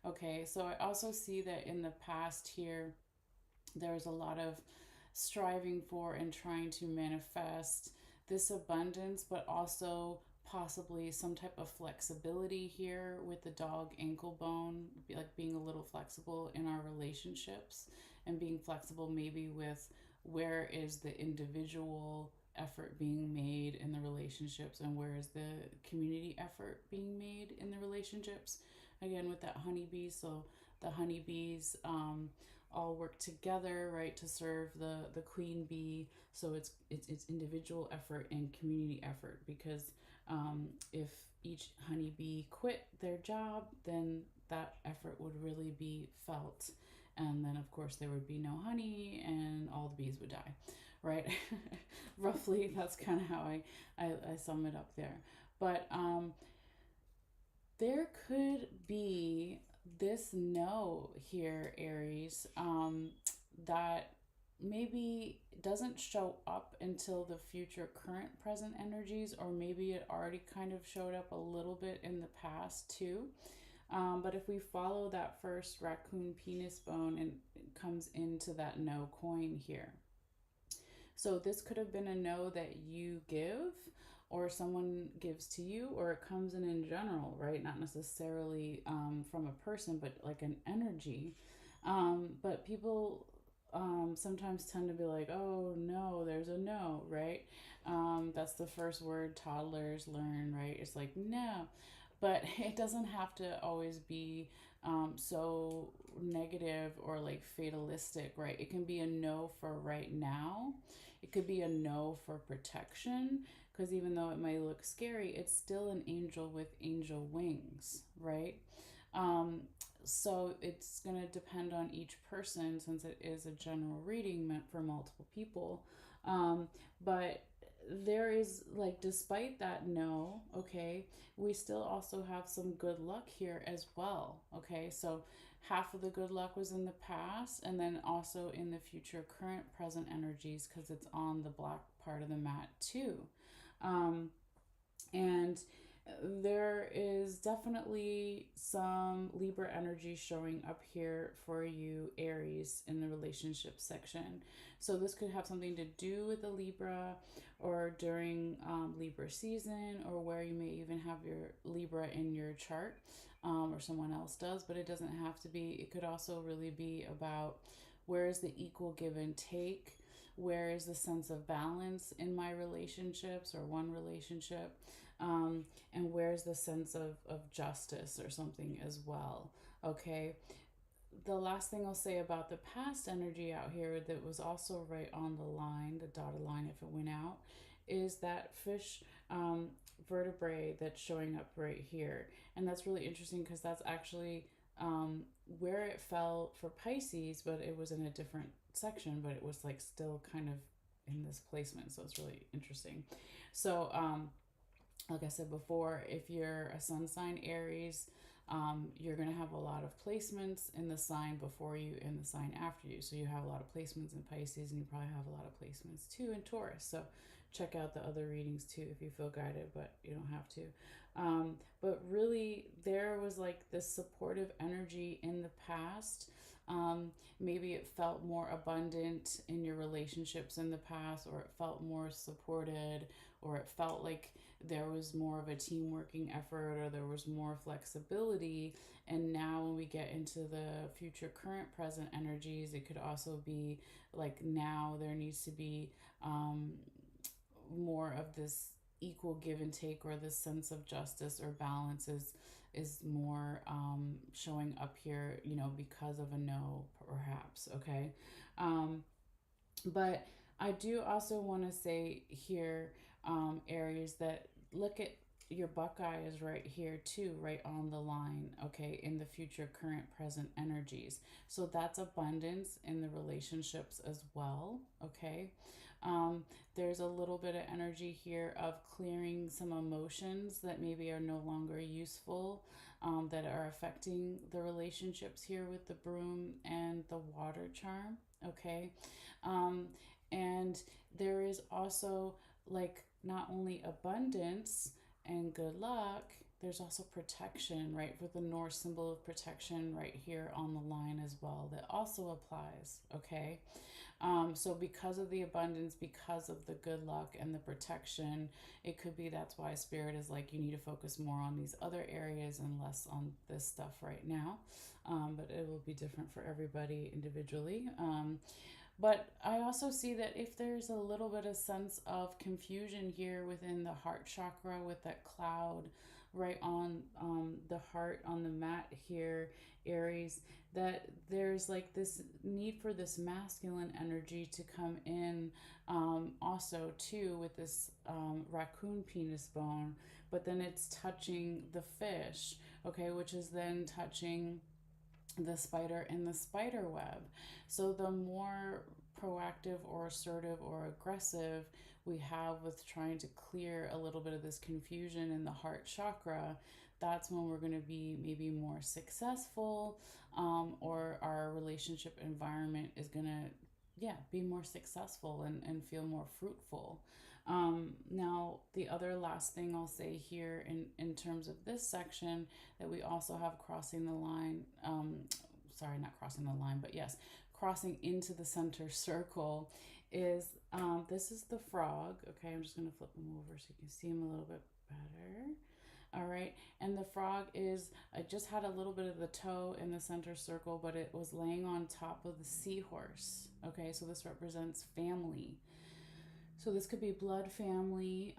Okay, so I also see that in the past here there's a lot of striving for and trying to manifest this abundance, but also possibly some type of flexibility here with the dog ankle bone, like being a little flexible in our relationships and being flexible maybe with where is the individual effort being made in the relationships and where is the community effort being made in the relationships. Again, with that honeybee, so the honeybees all work together, right, to serve the queen bee. So it's individual effort and community effort because if each honeybee quit their job, then that effort would really be felt. And then, of course, there would be no honey and all the bees would die, right? Roughly, that's kind of how I sum it up there. But there could be this no here, Aries, that maybe doesn't show up until the future current present energies, or maybe it already kind of showed up a little bit in the past too. But if we follow that first raccoon penis bone and it comes into that no coin here, so this could have been a no that you give or someone gives to you, or it comes in general, right? Not necessarily from a person, but like an energy. But people sometimes tend to be like, oh no, there's a no, right? That's the first word toddlers learn, right? It's like no. But it doesn't have to always be so negative or like fatalistic, right? It can be a no for right now. It could be a no for protection, because even though it may look scary, it's still an angel with angel wings, right? Um, so it's going to depend on each person since it is a general reading meant for multiple people. But there is like, despite that no, okay, we still also have some good luck here as well. Okay, so half of the good luck was in the past and then also in the future current present energies because it's on the black part of the mat too. Um, and there is definitely some Libra energy showing up here for you, Aries, in the relationship section. So this could have something to do with the Libra or during Libra season, or where you may even have your Libra in your chart, or someone else does, but it doesn't have to be. It could also really be about where is the equal give and take, where is the sense of balance in my relationships or one relationship, and where's the sense of justice or something as well. Okay, the last thing I'll say about the past energy out here that was also right on the line, the dotted line if it went out, is that fish vertebrae that's showing up right here. And that's really interesting because that's actually where it fell for Pisces, but it was in a different section, but it was like still kind of in this placement. So it's really interesting. So, like I said before, if you're a sun sign Aries, you're going to have a lot of placements in the sign before you and the sign after you. So you have a lot of placements in Pisces, and you probably have a lot of placements too in Taurus. So check out the other readings too if you feel guided, but you don't have to. But really, was like this supportive energy in the past. Maybe it felt more abundant in your relationships in the past, or it felt more supported, or it felt like there was more of a team working effort, or there was more flexibility. And now, when we get into the future, current, present energies, it could also be like now there needs to be um, more of this equal give and take, or this sense of justice or balance is more showing up here, because of a no, perhaps. Okay. um, but I do also want to say here, Aries, that look at your Buckeye is right here too, right on the line, okay, in the future, current, present energies. So that's abundance in the relationships as well, okay. Um, there's a little bit of energy here of clearing some emotions that maybe are no longer useful, that are affecting the relationships here with the broom and the water charm, okay. um, and there is also, like, not only abundance and good luck, there's also protection, right? For the Norse symbol of protection right here on the line as well, that also applies, okay? So because of the abundance, because of the good luck and the protection, it could be that's why Spirit is like, you need to focus more on these other areas and less on this stuff right now. But it will be different for everybody individually. But I also see that if there's a little bit of sense of confusion here within the heart chakra, with that cloud right on the heart on the mat here, Aries, that there's like this need for this masculine energy to come in, also too, with this raccoon penis bone, but then it's touching the fish, okay, which is then touching the spider in the spider web. So the more proactive or assertive or aggressive we have with trying to clear a little bit of this confusion in the heart chakra, that's when we're going to be maybe more successful, or our relationship environment is going to, yeah, be more successful and feel more fruitful. Now, the other last thing I'll say here in terms of this section, that we also have crossing the line, sorry, not crossing the line, but yes, crossing into the center circle, is this is the frog. Okay, I'm just going to flip him over so you can see him a little bit better. All right, and the frog is, I just had a little bit of the toe in the center circle, but it was laying on top of the seahorse. Okay, so this represents family. So this could be blood family.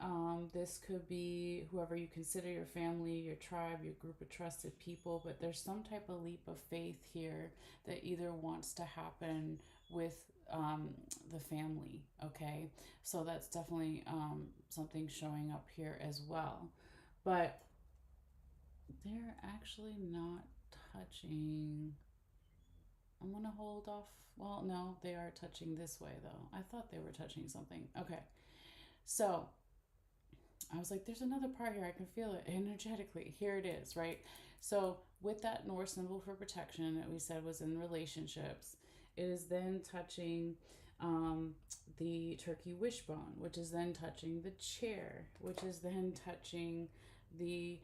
This could be whoever you consider your family, your tribe, your group of trusted people. But there's some type of leap of faith here that either wants to happen with the family. Okay, so that's definitely something showing up here as well. But they're actually not touching. I'm gonna hold off. Well, no, they are touching this way though. I thought they were touching something. Okay. So I was like, there's another part here. I can feel it energetically. Here it is, right? So, with that Norse symbol for protection that we said was in relationships, it is then touching um, the turkey wishbone, which is then touching the chair, which is then touching the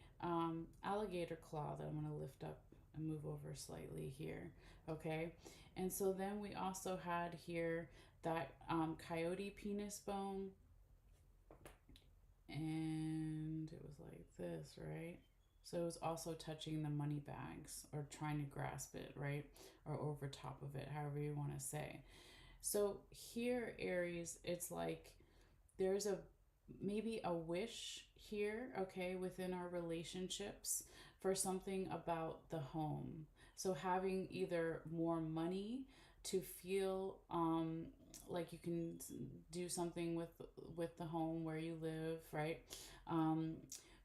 alligator claw that I'm going to lift up and move over slightly here. Okay. And so then we also had here that coyote penis bone, and it was like this, right? So it was also touching the money bags, or trying to grasp it, right? Or over top of it, however you want to say. So here, Aries, it's like there's a maybe a wish here, okay, within our relationships, for something about the home. So having either more money to feel like you can do something with the home where you live, right? Um,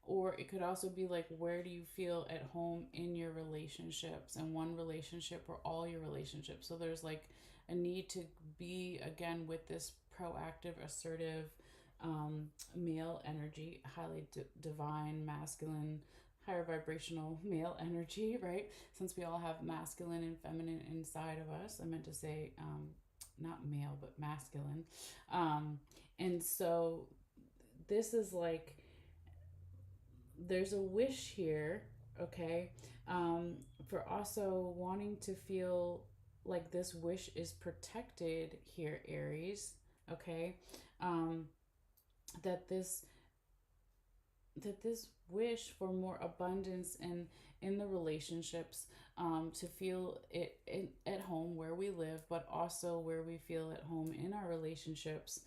or it could also be like, where do you feel at home in your relationships, and one relationship or all your relationships. So there's like a need to be, again, with this proactive, assertive, male energy, highly divine, masculine, higher vibrational male energy, right? Since we all have masculine and feminine inside of us. I meant to say not male, but masculine. And so this is like, there's a wish here, okay? For also wanting to feel like this wish is protected here, Aries, okay? Um, that this wish for more abundance in the relationships, to feel it at home where we live, but also where we feel at home in our relationships,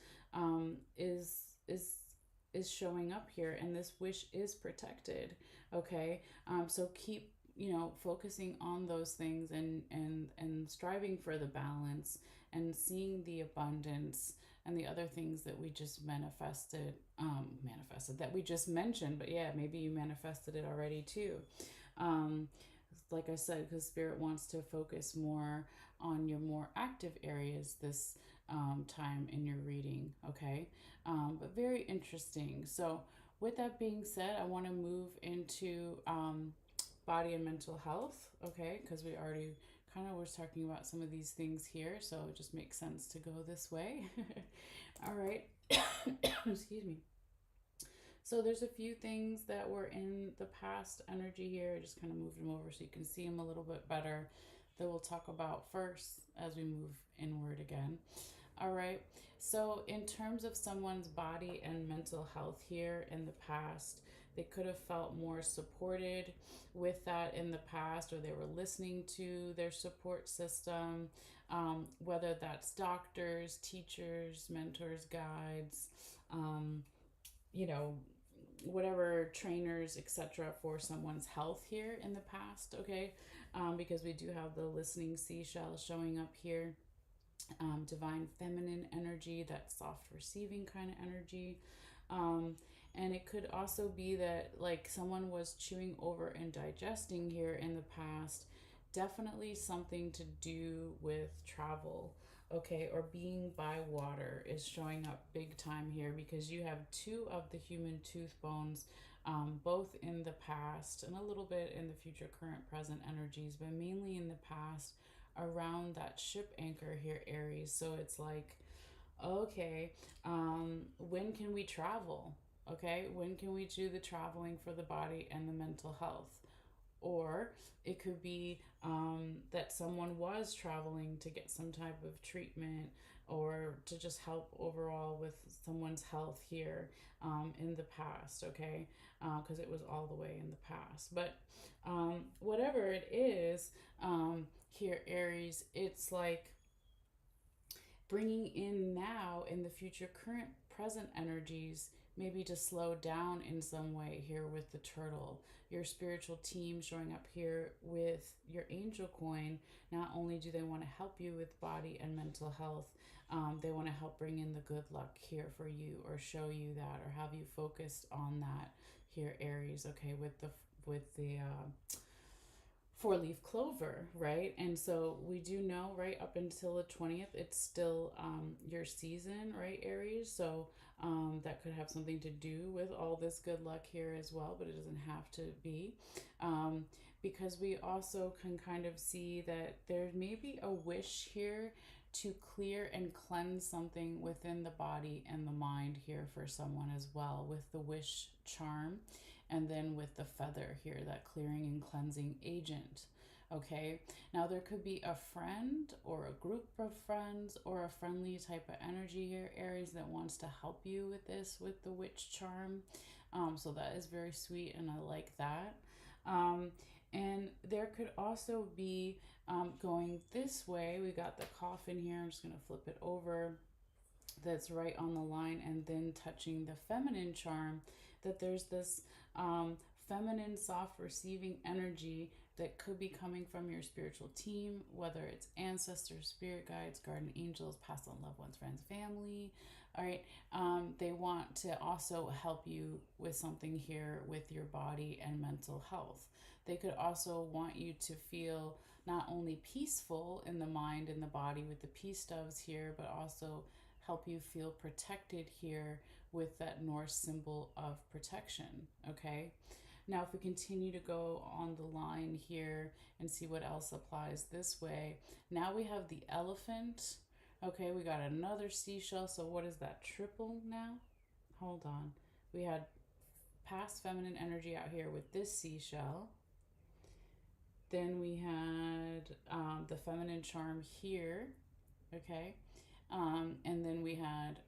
is showing up here, and this wish is protected. Okay, so keep, focusing on those things, and striving for the balance, and seeing the abundance and the other things that we just manifested that we just mentioned. But yeah, maybe you manifested it already too. um, like I said, because spirit wants to focus more on your more active areas this time in your reading. Okay, but very interesting. So with that being said, I want to move into body and mental health. Okay, because we already kind of was talking about some of these things here, so it just makes sense to go this way. All right. Excuse me. So there's a few things that were in the past energy here. I just kind of moved them over so you can see them a little bit better, that we'll talk about first as we move inward again. All right. So, in terms of someone's body and mental health here in the past, they could have felt more supported with that in the past, or they were listening to their support system, whether that's doctors, teachers, mentors, guides, um, you know, whatever trainers, etc., for someone's health here in the past. Okay, because we do have the listening seashell showing up here, divine feminine energy, that soft receiving kind of energy. Um, and it could also be that like someone was chewing over and digesting here in the past, definitely something to do with travel. Okay, or being by water is showing up big time here, because you have two of the human tooth bones, both in the past and a little bit in the future, current, present energies, but mainly in the past, around that ship anchor here, Aries. So it's like, okay, when can we travel? Okay, when can we do the traveling for the body and the mental health? Or it could be that someone was traveling to get some type of treatment, or to just help overall with someone's health here, in the past, okay? Because it was all the way in the past. But whatever it is, here, Aries, it's like bringing in now in the future, current, present energies, maybe to slow down in some way here with the turtle. Your spiritual team showing up here with your angel coin. Not only do they want to help you with body and mental health, they want to help bring in the good luck here for you, or show you that, or have you focused on that here, Aries. Okay, with the four-leaf clover, right? And so we do know, right, up until the 20th, it's still your season, right, Aries? So that could have something to do with all this good luck here as well, but it doesn't have to be. Um, because we also can kind of see that there may be a wish here to clear and cleanse something within the body and the mind here for someone as well, with the wish charm, and then with the feather here, that clearing and cleansing agent. Okay, now there could be a friend or a group of friends, or a friendly type of energy here, Aries, that wants to help you with this, with the witch charm. So that is very sweet, and I like that. Um, and there could also be, going this way, we got the coffin here. I'm just going to flip it over, that's right on the line, and then touching the feminine charm, that there's this feminine, soft receiving energy that could be coming from your spiritual team, whether it's ancestors, spirit guides, guardian angels, past on loved ones, friends, family. All right, they want to also help you with something here with your body and mental health. They could also want you to feel not only peaceful in the mind and the body with the peace doves here, but also help you feel protected here with that Norse symbol of protection. Okay, now if we continue to go on the line here and see what else applies this way, now we have the elephant. Okay, we got another seashell. So what is that, triple now? Hold on, we had past feminine energy out here with this seashell. Then we had the feminine charm here, okay? And then we had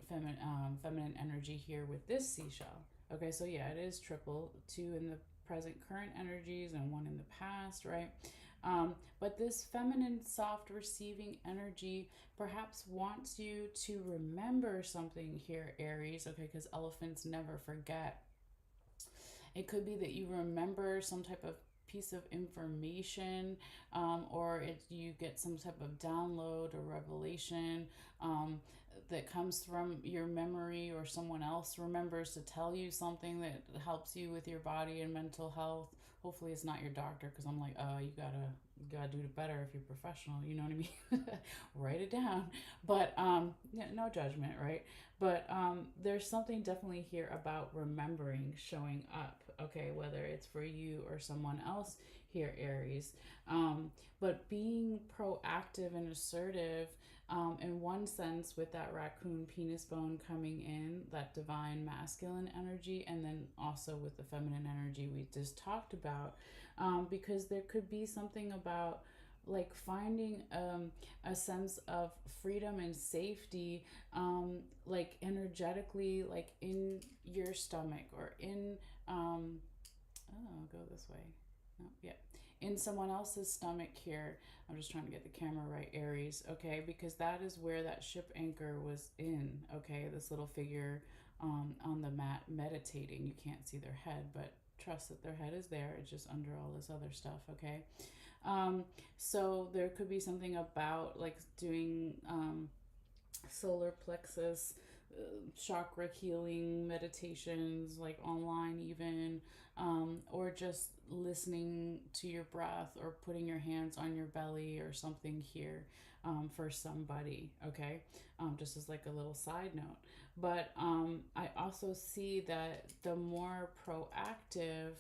feminine energy here with this seashell. Okay, so yeah, it is triple, two in the present current energies and one in the past, right? But this feminine, soft, receiving energy perhaps wants you to remember something here, Aries, okay, because elephants never forget. It could be that you remember some type of piece of information, or you get some type of download or revelation that comes from your memory, or someone else remembers to tell you something that helps you with your body and mental health. Hopefully it's not your doctor, because I'm like, you gotta do it better if you're professional, you know what I mean? Write it down. But yeah, no judgment, right? But there's something definitely here about remembering showing up, okay, whether it's for you or someone else here, Aries. But being proactive and assertive, in one sense, with that raccoon penis bone coming in, that divine masculine energy, and then also with the feminine energy we just talked about, because there could be something about like finding a sense of freedom and safety, like energetically, like in your stomach, or in oh, go this way. No, yeah. In someone else's stomach here. I'm just trying to get the camera right, Aries, okay? Because that is where that ship anchor was in, okay? This little figure on the mat meditating. You can't see their head, but trust that their head is there. It's just under all this other stuff, okay? Um, so there could be something about like doing solar plexus chakra healing meditations, like online even, or just listening to your breath, or putting your hands on your belly or something here, for somebody, okay? Just as like a little side note. But I also see that the more proactive,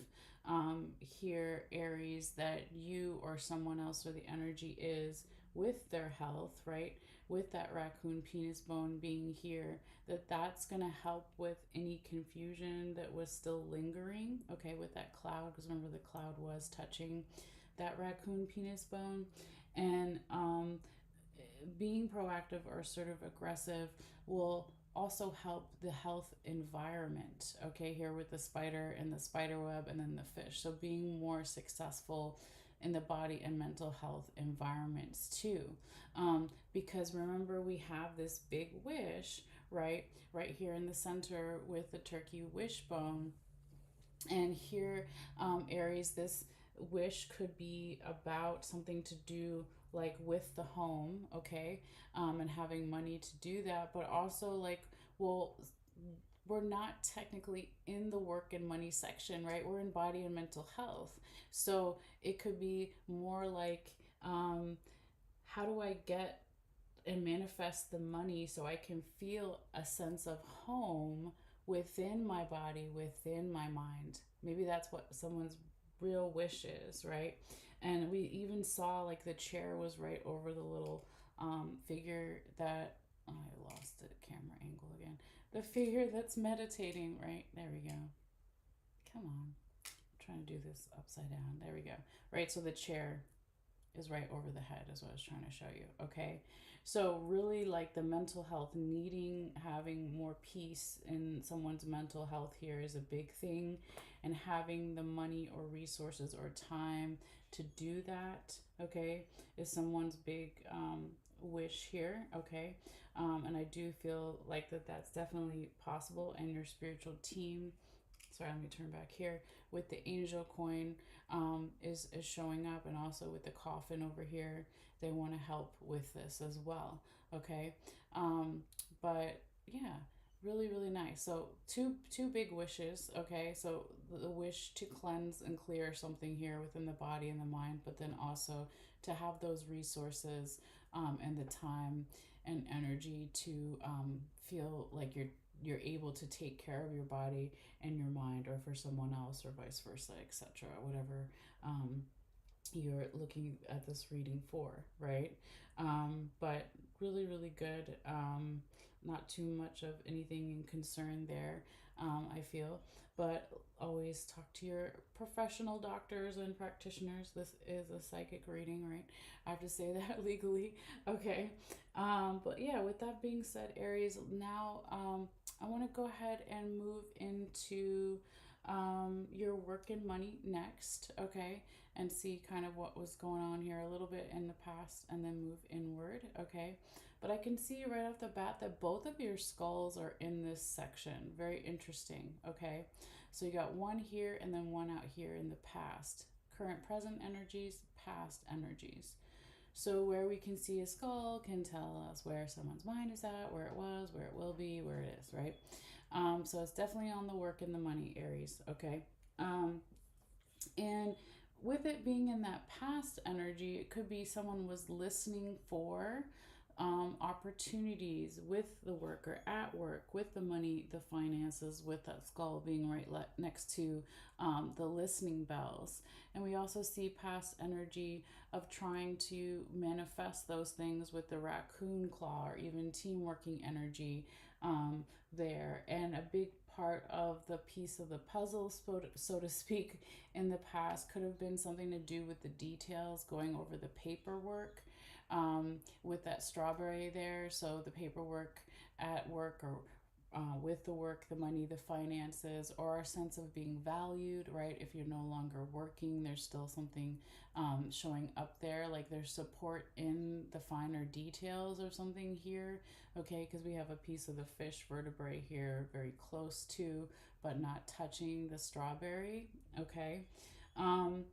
here, Aries, that you or someone else or the energy is with their health, right? With that raccoon penis bone being here, that's going to help with any confusion that was still lingering, okay, with that cloud, because remember the cloud was touching that raccoon penis bone. And being proactive or sort of aggressive will also help the health environment, okay, here with the spider and the spider web and then the fish. So being more successful in the body and mental health environments too. Because remember, we have this big wish, right here in the center with the turkey wishbone. And here, Aries, this wish could be about something to do like with the home, okay, and having money to do that, but also like, well, we're not technically in the work and money section, right? We're in body and mental health. So it could be more like, how do I get and manifest the money so I can feel a sense of home within my body, within my mind. Maybe that's what someone's real wish is, right? And we even saw like the chair was right over the little figure that, oh, I lost the camera angle again. The figure that's meditating, right? There we go. Come on. I'm trying to do this upside down. There we go. Right, so the chair is right over the head, is what I was trying to show you, okay? So really, like, the mental health, needing having more peace in someone's mental health here is a big thing, and having the money or resources or time to do that, okay, is someone's big wish here, okay? And I do feel like that's definitely possible, and your spiritual team, sorry, let me turn back here, with the angel coin, is showing up, and also with the coffin over here, they want to help with this as well, okay? But yeah, really, really nice. So two big wishes, okay? So the wish to cleanse and clear something here within the body and the mind, but then also to have those resources, and the time and energy to feel like you're able to take care of your body and your mind, or for someone else, or vice versa, etc., whatever you're looking at this reading for, right? But really, really good. not too much of anything in concern there, I feel. But always talk to your professional doctors and practitioners. This is a psychic reading, right? I have to say that legally. Okay. But yeah, with that being said, Aries, now I want to go ahead and move into your work and money next, okay? And see kind of what was going on here a little bit in the past and then move inward, okay? But I can see right off the bat that both of your skulls are in this section. Very interesting, okay? So you got one here and then one out here in the past. Current present energies, past energies. So where we can see a skull can tell us where someone's mind is at, where it was, where it will be, where it is, right? So it's definitely on the work and the money, Aries, okay? Um, and with it being in that past energy, it could be someone was listening for opportunities with the work or at work, with the money, the finances, with that skull being right next to the listening bells. And we also see past energy of trying to manifest those things with the raccoon claw or even team working energy there. And a big part of the piece of the puzzle, so to speak, in the past could have been something to do with the details, going over the paperwork with that strawberry there. So the paperwork at work or with the work, the money, the finances, or our sense of being valued, right? If you're no longer working, there's still something showing up there, like there's support in the finer details or something here, okay? Because we have a piece of the fish vertebrae here very close to, but not touching the strawberry, okay? Um,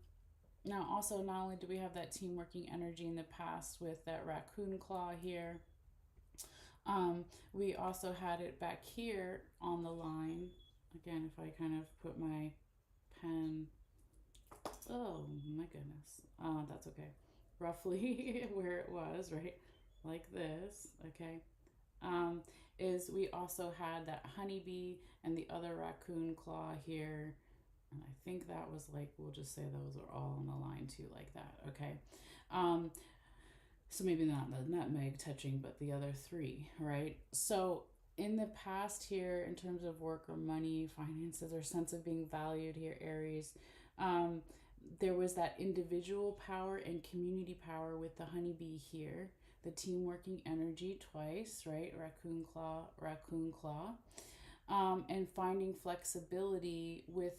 Now, also, not only do we have that team working energy in the past with that raccoon claw here, we also had it back here on the line. Again, if I kind of put my pen, oh my goodness, that's okay. Roughly where it was, right? Like this, okay? Um, is we also had that honeybee and the other raccoon claw here. And I think that was like, we'll just say those are all on the line too, like that, okay? Um, so maybe not the nutmeg touching, but the other three, right? So in the past here, in terms of work or money, finances, or sense of being valued here, Aries, um, there was that individual power and community power with the honeybee here, the team working energy twice, right? Raccoon claw, and finding flexibility with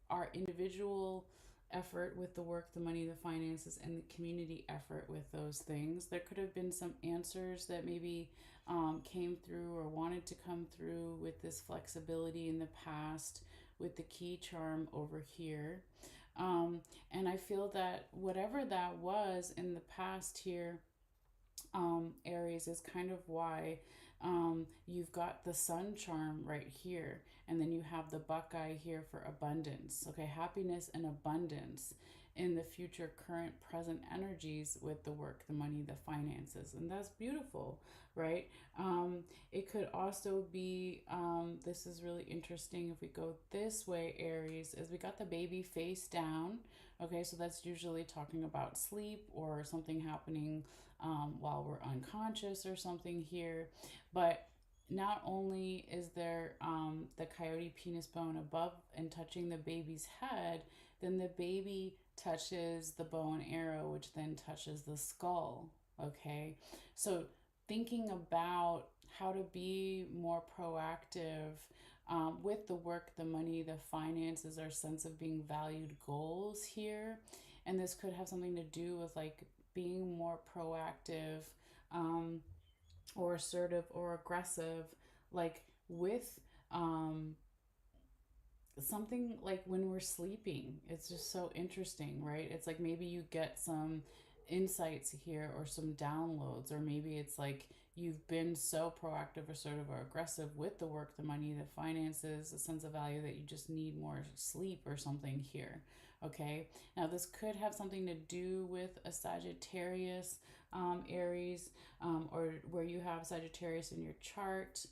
our individual effort with the work, the money, the finances, and the community effort with those things. There could have been some answers that maybe came through or wanted to come through with this flexibility in the past with the key charm over here. And I feel that whatever that was in the past here, Aries, is kind of why you've got the sun charm right here, and then you have the buckeye here for abundance. Okay, happiness and abundance in the future, current, present energies with the work, the money, the finances, and that's beautiful, right? It could also be this is really interesting if we go this way, Aries, is we got the baby face down. Okay, so that's usually talking about sleep or something happening while we're unconscious or something here. But not only is there the coyote penis bone above and touching the baby's head, then the baby touches the bow and arrow, which then touches the skull. Okay, so thinking about how to be more proactive with the work, the money, the finances, our sense of being valued goals here. And this could have something to do with like being more proactive or assertive or aggressive, like with something like when we're sleeping. It's just so interesting, right? It's like maybe you get some insights here or some downloads, or maybe it's like you've been so proactive, assertive, or aggressive with the work, the money, the finances, a sense of value that you just need more sleep or something here. Okay, now this could have something to do with a Sagittarius, Aries, or where you have Sagittarius in your chart,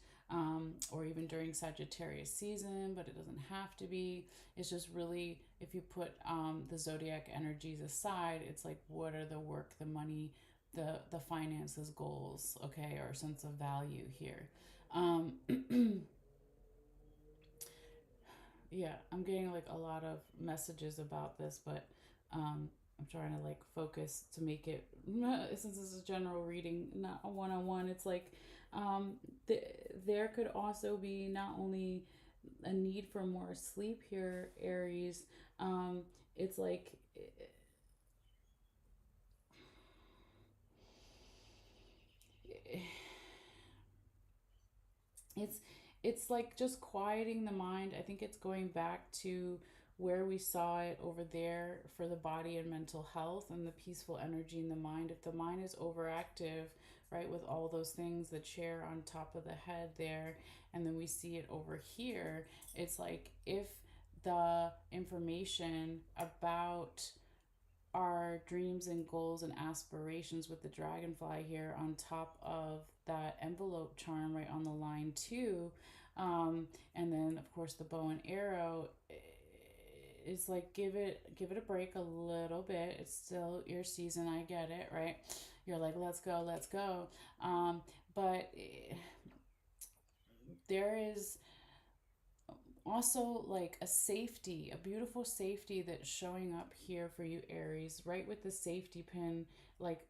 or even during Sagittarius season, but it doesn't have to be. It's just really, if you put the zodiac energies aside, it's like, what are the work, the money, the finances goals, okay, or sense of value here. Um, yeah, I'm getting like a lot of messages about this, but I'm trying to like focus to make it, since this is a general reading, not a one on one. It's like um, th- there could also be not only a need for more sleep here, Aries. Um, it's like it's it's like just quieting the mind. I think it's going back to where we saw it over there for the body and mental health and the peaceful energy in the mind. If the mind is overactive, right, with all those things, the chair on top of the head there, and then we see it over here, it's like if the information about our dreams and goals and aspirations with the dragonfly here on top of that envelope charm right on the line too, and then of course the bow and arrow is like give it a break a little bit. It's still your season, I get it, right? You're like, let's go, let's go. But there is also like a safety, a beautiful safety that's showing up here for you, Aries, right with the safety pin, like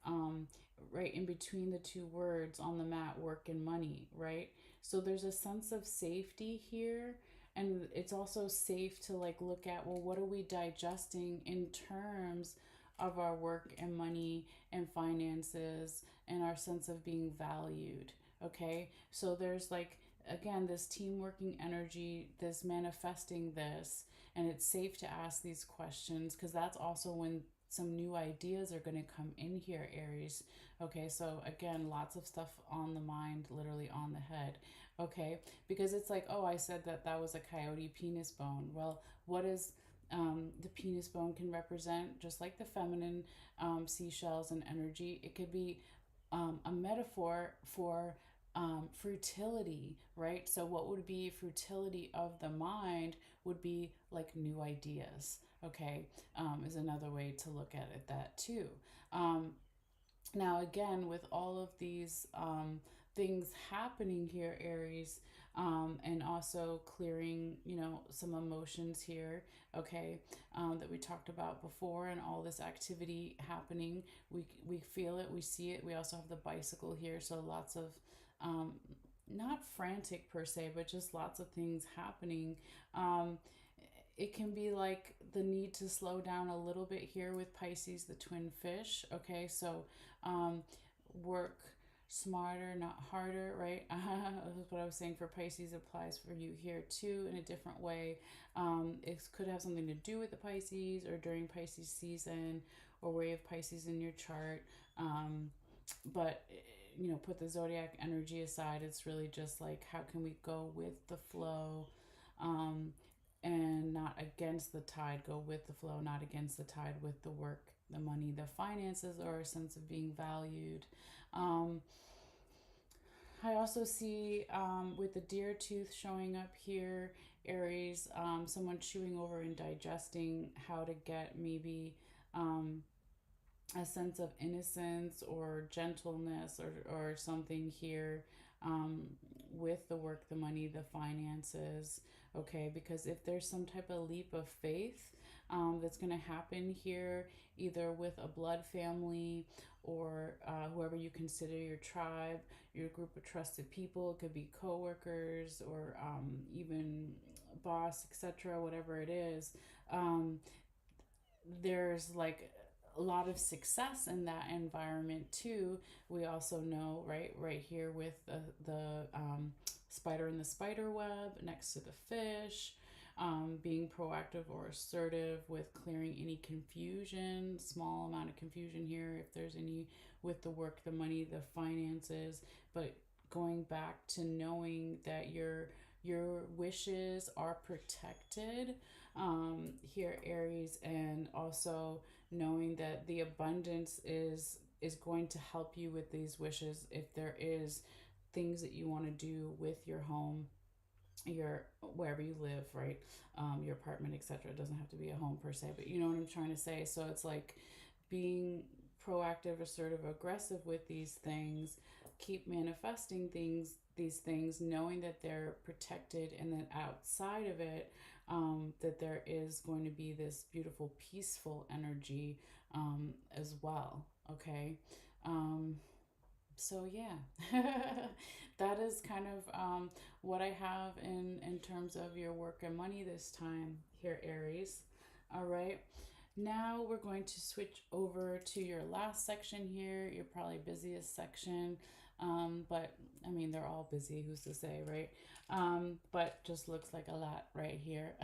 right in between the two words on the mat, work and money, right? So there's a sense of safety here, and it's also safe to like look at, well, what are we digesting in terms of our work and money and finances and our sense of being valued. Okay, so there's like, again, this team working energy, this manifesting this, and it's safe to ask these questions because that's also when some new ideas are going to come in here, Aries. Okay, so again, lots of stuff on the mind, literally on the head. Okay, because it's like, oh, I said that that was a coyote penis bone. Well, what is the penis bone can represent, just like the feminine seashells and energy, it could be a metaphor for fertility, right? So, what would be fertility of the mind would be like new ideas, okay, is another way to look at it, that too. Um, Now, again, with all of these things happening here, Aries, and also clearing, some emotions here, okay, that we talked about before, and all this activity happening, we feel it, we see it. We also have the bicycle here, so lots of um, not frantic per se, but just lots of things happening. Um, it can be like the need to slow down a little bit here with Pisces, the twin fish. Okay, so um, work smarter, not harder, right? That's what I was saying for Pisces applies for you here too in a different way. It could have something to do with the Pisces or during Pisces season or where you have Pisces in your chart. But put the zodiac energy aside. It's really just like, how can we go with the flow? Um, and not against the tide, go with the flow, not against the tide, with the work, the money, the finances, or a sense of being valued. um, I also see with the deer tooth showing up here, Aries, someone chewing over and digesting how to get maybe um, a sense of innocence or gentleness, or something here, um, with the work, the money, the finances. Okay, because if there's some type of leap of faith that's going to happen here, either with a blood family or whoever you consider your tribe, your group of trusted people, it could be coworkers or even boss, etc., whatever it is. Um, there's like a lot of success in that environment too. We also know, right here with the spider in the spider web next to the fish, being proactive or assertive with clearing any confusion, small amount of confusion here if there's any, with the work, the money, the finances, but going back to knowing that your wishes are protected here, Aries, and also knowing that the abundance is going to help you with these wishes. If there is things that you want to do with your home, your wherever you live, right, your apartment, etc., it doesn't have to be a home per se, but you know what I'm trying to say. So it's like being proactive, assertive, aggressive with these things, keep manifesting things, these things, knowing that they're protected, and then outside of it, that there is going to be this beautiful, peaceful energy as well. Okay. Um, so yeah, that is kind of what I have in terms of your work and money this time here, Aries. All right. Now we're going to switch over to your last section here, your probably busiest section. But I mean, they're all busy, who's to say, right? But just looks like a lot right here.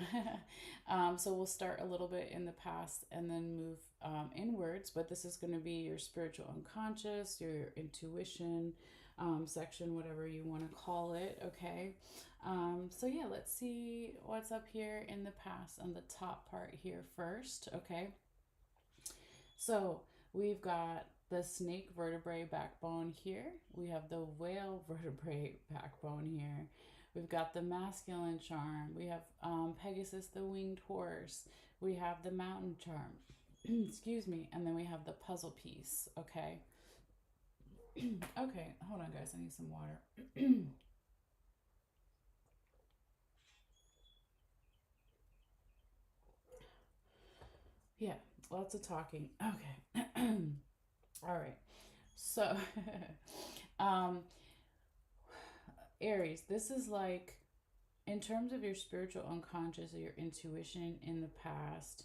So we'll start a little bit in the past and then move inwards. But this is going to be your spiritual unconscious, your intuition section, whatever you want to call it. Okay. So yeah, let's see what's up here in the past on the top part here first. Okay. So we've got the snake vertebrae backbone here. We have the whale vertebrae backbone here. We've got the masculine charm. We have Pegasus, the winged horse. We have the mountain charm. Excuse me. And then we have the puzzle piece. Okay. Okay. Hold on, guys. I need some water. Yeah. Lots of talking. Okay. All right. So, um, Aries, this is like in terms of your spiritual unconscious or your intuition in the past,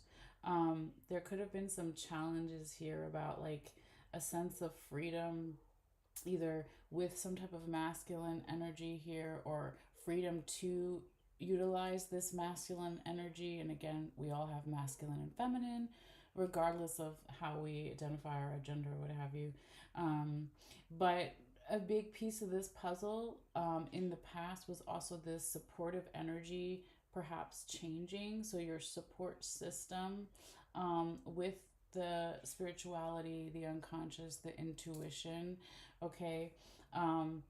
there could have been some challenges here about like a sense of freedom, either with some type of masculine energy here or freedom to utilize this masculine energy. And again, we all have masculine and feminine, regardless of how we identify our gender, what have you. But a big piece of this puzzle in the past was also this supportive energy perhaps changing. So your support system with the spirituality, the unconscious, the intuition, okay? Um,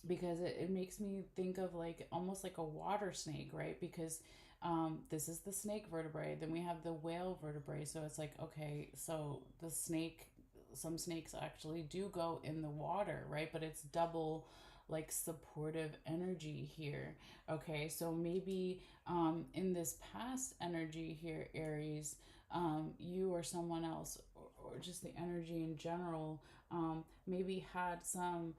because it makes me think of like almost like a water snake, right? Because this is the snake vertebrae, then we have the whale vertebrae. So it's like, okay, so the snake, some snakes actually do go in the water, right? But it's double like supportive energy here. Okay, so maybe in this past energy here, Aries, you or someone else, or just the energy in general, maybe had some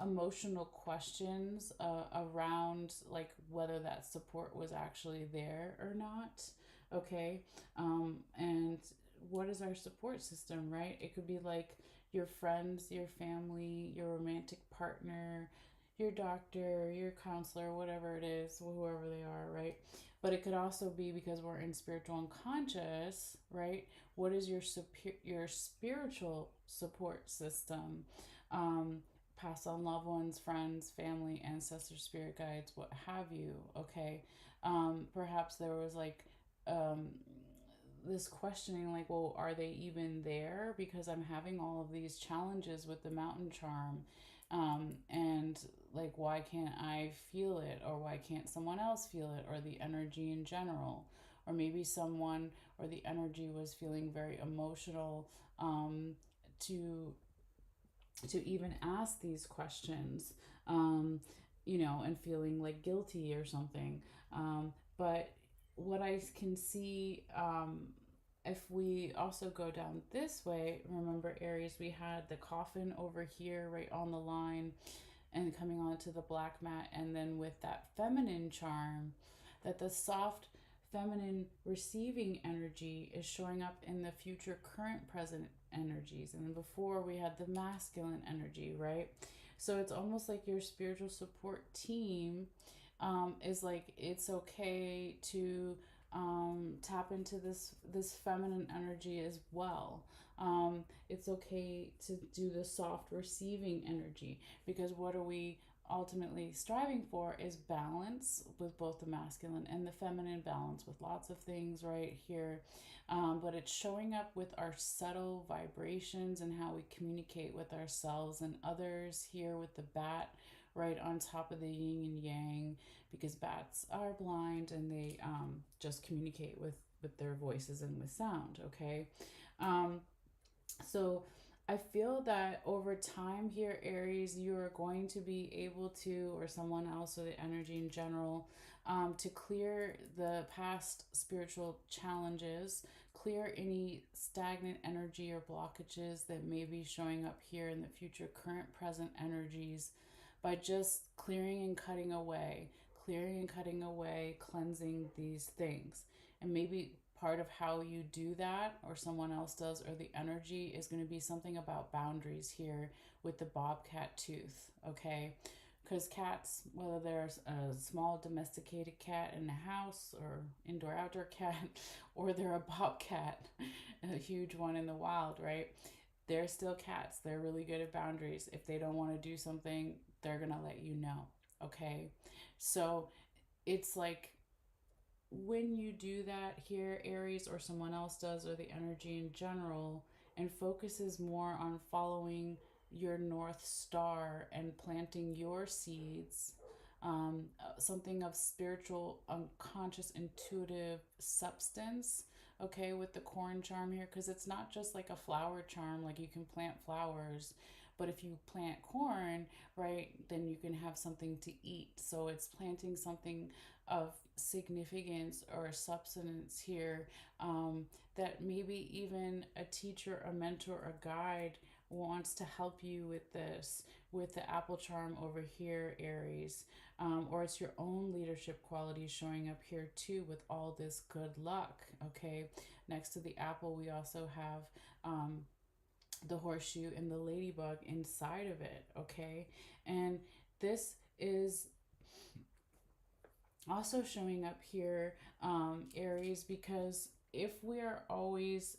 emotional questions around like whether that support was actually there or not. Okay. And what is our support system, right? It could be like your friends, your family, your romantic partner, your doctor, your counselor, whatever it is, whoever they are, right? But it could also be because we're in spiritual unconscious, right? What is your spiritual support system? Um, Pass on loved ones, friends, family, ancestors, spirit guides, what have you. Okay. Perhaps there was like um, this questioning, like, well, are they even there? Because I'm having all of these challenges with the mountain charm. And like, why can't I feel it? Or why can't someone else feel it? Or the energy in general? Or maybe someone or the energy was feeling very emotional to even ask these questions, and feeling like guilty or something. But what I can see, if we also go down this way, remember, Aries, we had the coffin over here, right on the line, and coming onto the black mat, and then with that feminine charm, that the soft feminine receiving energy is showing up in the future, current, present energies. And then before we had the masculine energy, right? So it's almost like your spiritual support team is like, it's okay to tap into this feminine energy as well. It's okay to do the soft receiving energy, because what are we ultimately striving for is balance with both the masculine and the feminine, balance with lots of things right here. But it's showing up with our subtle vibrations and how we communicate with ourselves and others here with the bat right on top of the yin and yang, because bats are blind and they just communicate with their voices and with sound. Okay. um, so I feel that over time here, Aries, you are going to be able to, or someone else, or the energy in general, to clear the past spiritual challenges, clear any stagnant energy or blockages that may be showing up here in the future, current, present energies, by just clearing and cutting away, cleansing these things. And maybe part of how you do that, or someone else does, or the energy is going to be something about boundaries here with the bobcat tooth, okay? Because cats, whether there's a small domesticated cat in the house or indoor outdoor cat, or they're a bobcat, a huge one in the wild, right? They're still cats. They're really good at boundaries. If they don't want to do something, they're going to let you know, okay? So it's like when you do that here, Aries, or someone else does, or the energy in general, and focuses more on following your North Star and planting your seeds, something of spiritual, unconscious, intuitive substance, okay, with the corn charm here, because it's not just like a flower charm, like you can plant flowers. But if you plant corn, right, then you can have something to eat. So it's planting something of significance or substance here, that maybe even a teacher, a mentor, a guide wants to help you with this, with the apple charm over here, Aries. Or it's your own leadership qualities showing up here too with all this good luck, okay? Next to the apple, we also have the horseshoe and the ladybug inside of it, okay? And this is also showing up here, Aries, because if we are always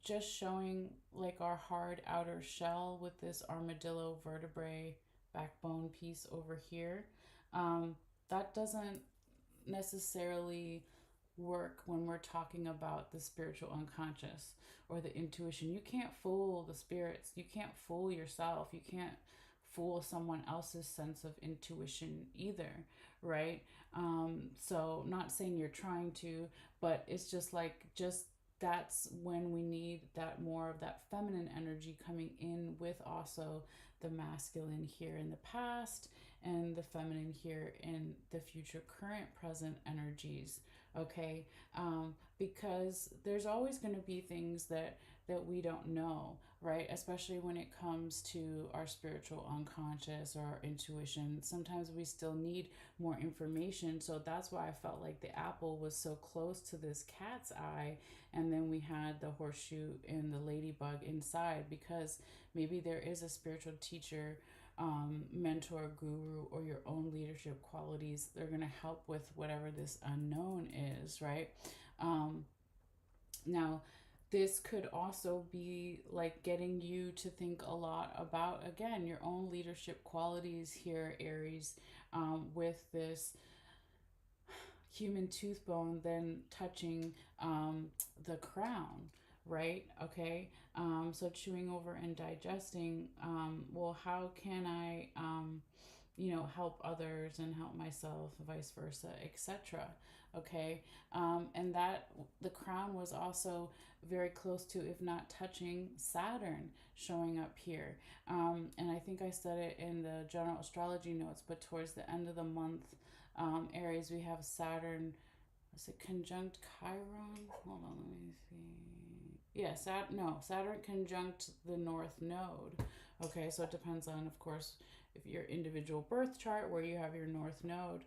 just showing like our hard outer shell with this armadillo vertebrae backbone piece over here, that doesn't necessarily work when we're talking about the spiritual unconscious or the intuition. You can't fool the spirits. You can't fool yourself. You can't fool someone else's sense of intuition either, right? So, not saying you're trying to, but it's just like, just that's when we need that more of that feminine energy coming in with also the masculine here in the past and the feminine here in the future, current, present energies, okay? Because there's always going to be things that we don't know, right? Especially when it comes to our spiritual unconscious or our intuition. Sometimes we still need more information. So that's why I felt like the apple was so close to this cat's eye. And then we had the horseshoe and the ladybug inside, because maybe there is a spiritual teacher, mentor, guru, or your own leadership qualities. They're going to help with whatever this unknown is, right? Now, this could also be like getting you to think a lot about, again, your own leadership qualities here, Aries, with this human tooth bone then touching the crown, right? Okay. So chewing over and digesting, well, how can I, help others and help myself, vice versa, etc. Okay. And that the crown was also very close to, if not touching, Saturn showing up here. And I think I said it in the general astrology notes, but towards the end of the month, Aries, we have Saturn. Is it conjunct Chiron? Hold on, let me see. Yeah, Saturn conjunct the North Node. Okay, so it depends on, of course, if your individual birth chart where you have your North Node.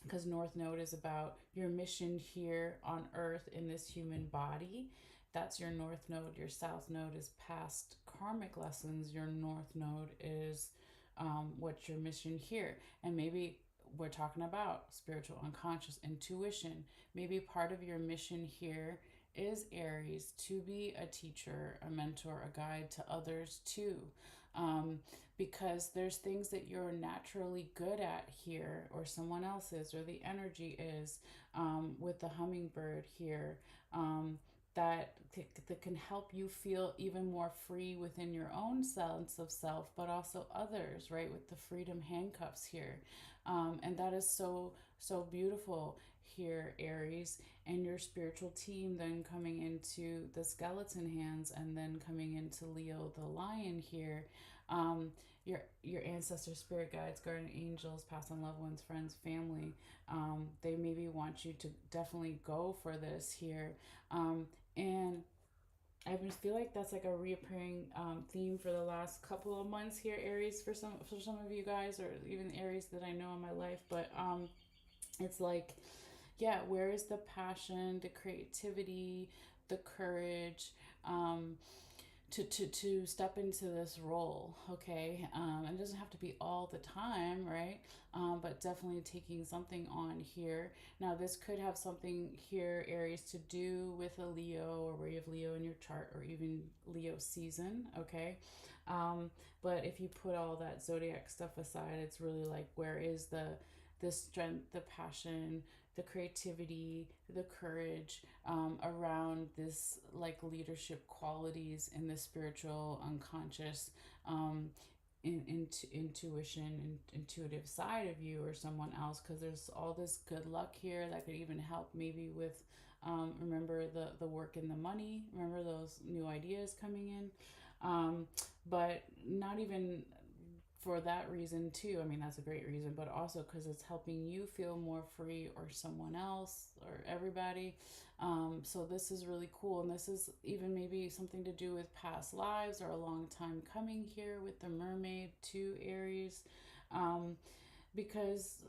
Because North Node is about your mission here on Earth in this human body. That's your North Node. Your South Node is past karmic lessons. Your North Node is what's your mission here. And maybe we're talking about spiritual unconscious intuition. Maybe part of your mission here is, Aries, to be a teacher, a mentor, a guide to others too. Because there's things that you're naturally good at here, or someone else is, or the energy is, with the hummingbird here, that can help you feel even more free within your own sense of self, but also others, right? With the freedom handcuffs here. And that is so, so beautiful here, Aries, and your spiritual team then coming into the skeleton hands, and then coming into Leo the lion here. um, your ancestors, spirit guides, guardian angels, past on loved ones, friends, family, they maybe want you to definitely go for this here. And I feel like that's like a reoccurring theme for the last couple of months here, Aries, for some of you guys, or even Aries that I know in my life. But it's like, yeah, where is the passion, the creativity, the courage? To step into this role, okay? It doesn't have to be all the time, right? But definitely taking something on here. Now, this could have something here, Aries, to do with a Leo, or where you have Leo in your chart, or even Leo season, okay? Um, but if you put all that zodiac stuff aside, it's really like, where is the strength, the passion, the creativity, the courage, around this like leadership qualities in the spiritual unconscious, intuition and intuitive side of you or someone else, because there's all this good luck here that could even help maybe with, remember the work and the money, remember those new ideas coming in. But not even for that reason too. I mean, that's a great reason, but also because it's helping you feel more free, or someone else, or everybody. So this is really cool, and this is even maybe something to do with past lives, or a long time coming here with the mermaid to Aries. um, because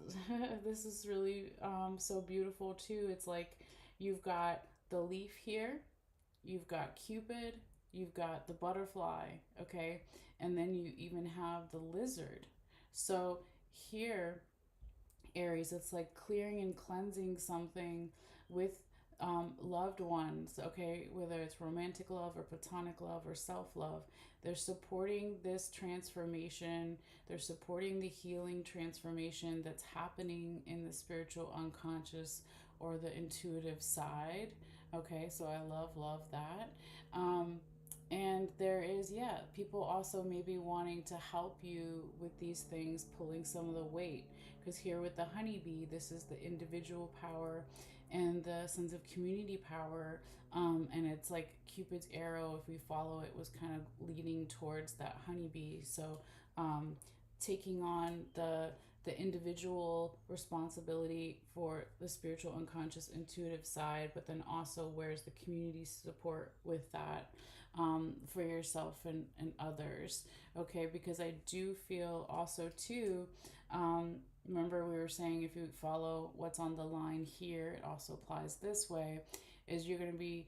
this is really, so beautiful too. It's like, you've got the leaf here, you've got Cupid, you've got the butterfly, okay? And then you even have the lizard. So here, Aries, it's like clearing and cleansing something with, loved ones, okay? Whether it's romantic love, or platonic love, or self love. They're supporting this transformation. They're supporting the healing transformation that's happening in the spiritual unconscious, or the intuitive side. Okay, so I love that. Um, and there is, yeah, people also maybe wanting to help you with these things, pulling some of the weight. Because here with the honeybee, this is the individual power and the sense of community power. And it's like Cupid's arrow, if we follow it, was kind of leading towards that honeybee. So, taking on the individual responsibility for the spiritual unconscious intuitive side, but then also where's the community support with that, for yourself and others. Okay, because I do feel also too, remember we were saying, if you follow what's on the line here, it also applies this way, is you're going to be,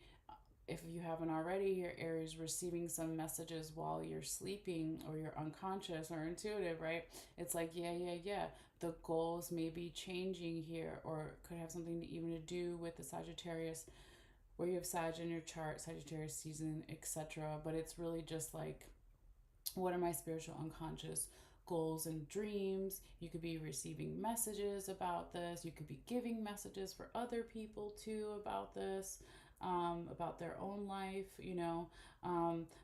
if you haven't already, your Aries, receiving some messages while you're sleeping, or you're unconscious or intuitive, right? It's like, yeah, the goals may be changing here, or could have something to even to do with the Sagittarius, where you have Sag in your chart, Sagittarius season, etc. But it's really just like, what are my spiritual unconscious goals and dreams? You could be receiving messages about this. You could be giving messages for other people too about this, about their own life, you know.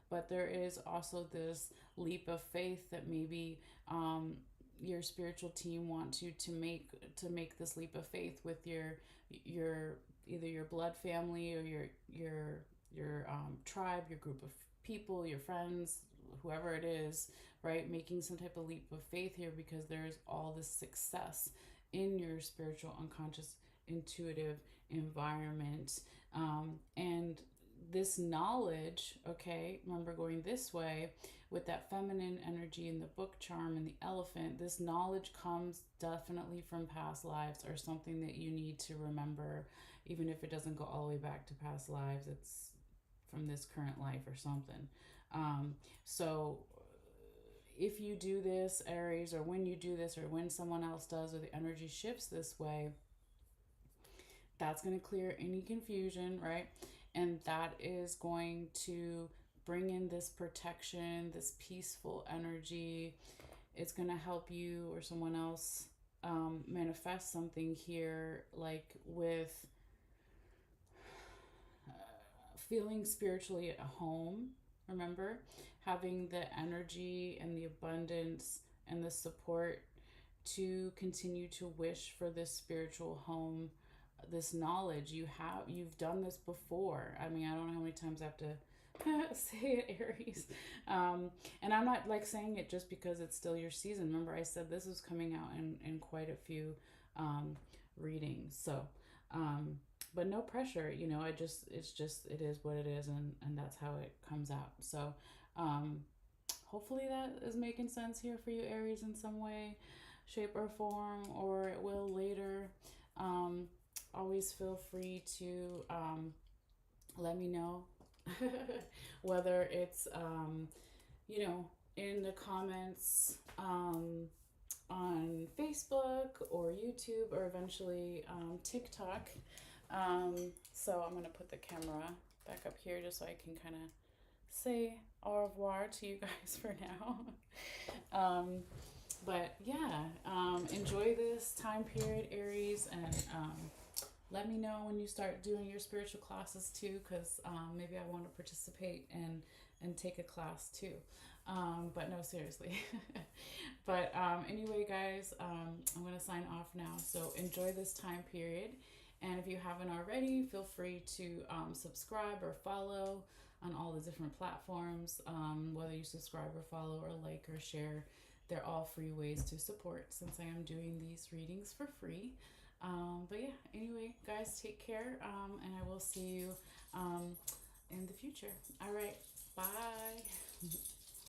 But there is also this leap of faith that maybe, your spiritual team wants you to make this leap of faith with your either your blood family, or your tribe, your group of people, your friends, whoever it is, right? Making some type of leap of faith here, because there's all this success in your spiritual unconscious intuitive environment. And this knowledge, okay, remember going this way with that feminine energy in the book charm and the elephant, this knowledge comes definitely from past lives, or something that you need to remember, even if it doesn't go all the way back to past lives. It's from this current life or something. So if you do this, Aries, or when you do this, or when someone else does, or the energy shifts this way, that's going to clear any confusion, right? And that is going to bring in this protection, this peaceful energy. It's going to help you or someone else, manifest something here, like with, feeling spiritually at home. Remember, having the energy and the abundance and the support to continue to wish for this spiritual home this knowledge. You've done this before. I mean, I don't know how many times I have to say it, Aries. And I'm not like saying it just because it's still your season. Remember, I said this is coming out in quite a few readings. So, but no pressure, you know. It is what it is, and that's how it comes out. So, um, hopefully that is making sense here for you, Aries, in some way, shape, or form, or it will later. Um, Always feel free to let me know whether it's you know, in the comments on Facebook or YouTube or eventually TikTok. So I'm gonna put the camera back up here just so I can kind of say au revoir to you guys for now. um, but yeah, enjoy this time period, Aries, and let me know when you start doing your spiritual classes too, because maybe I want to participate and take a class too. But no, seriously. But anyway, guys, I'm going to sign off now. So enjoy this time period. And if you haven't already, feel free to subscribe or follow on all the different platforms. Whether you subscribe or follow or like or share, they're all free ways to support since I am doing these readings for free. But yeah, anyway, guys, take care, and I will see you in the future. All right, bye.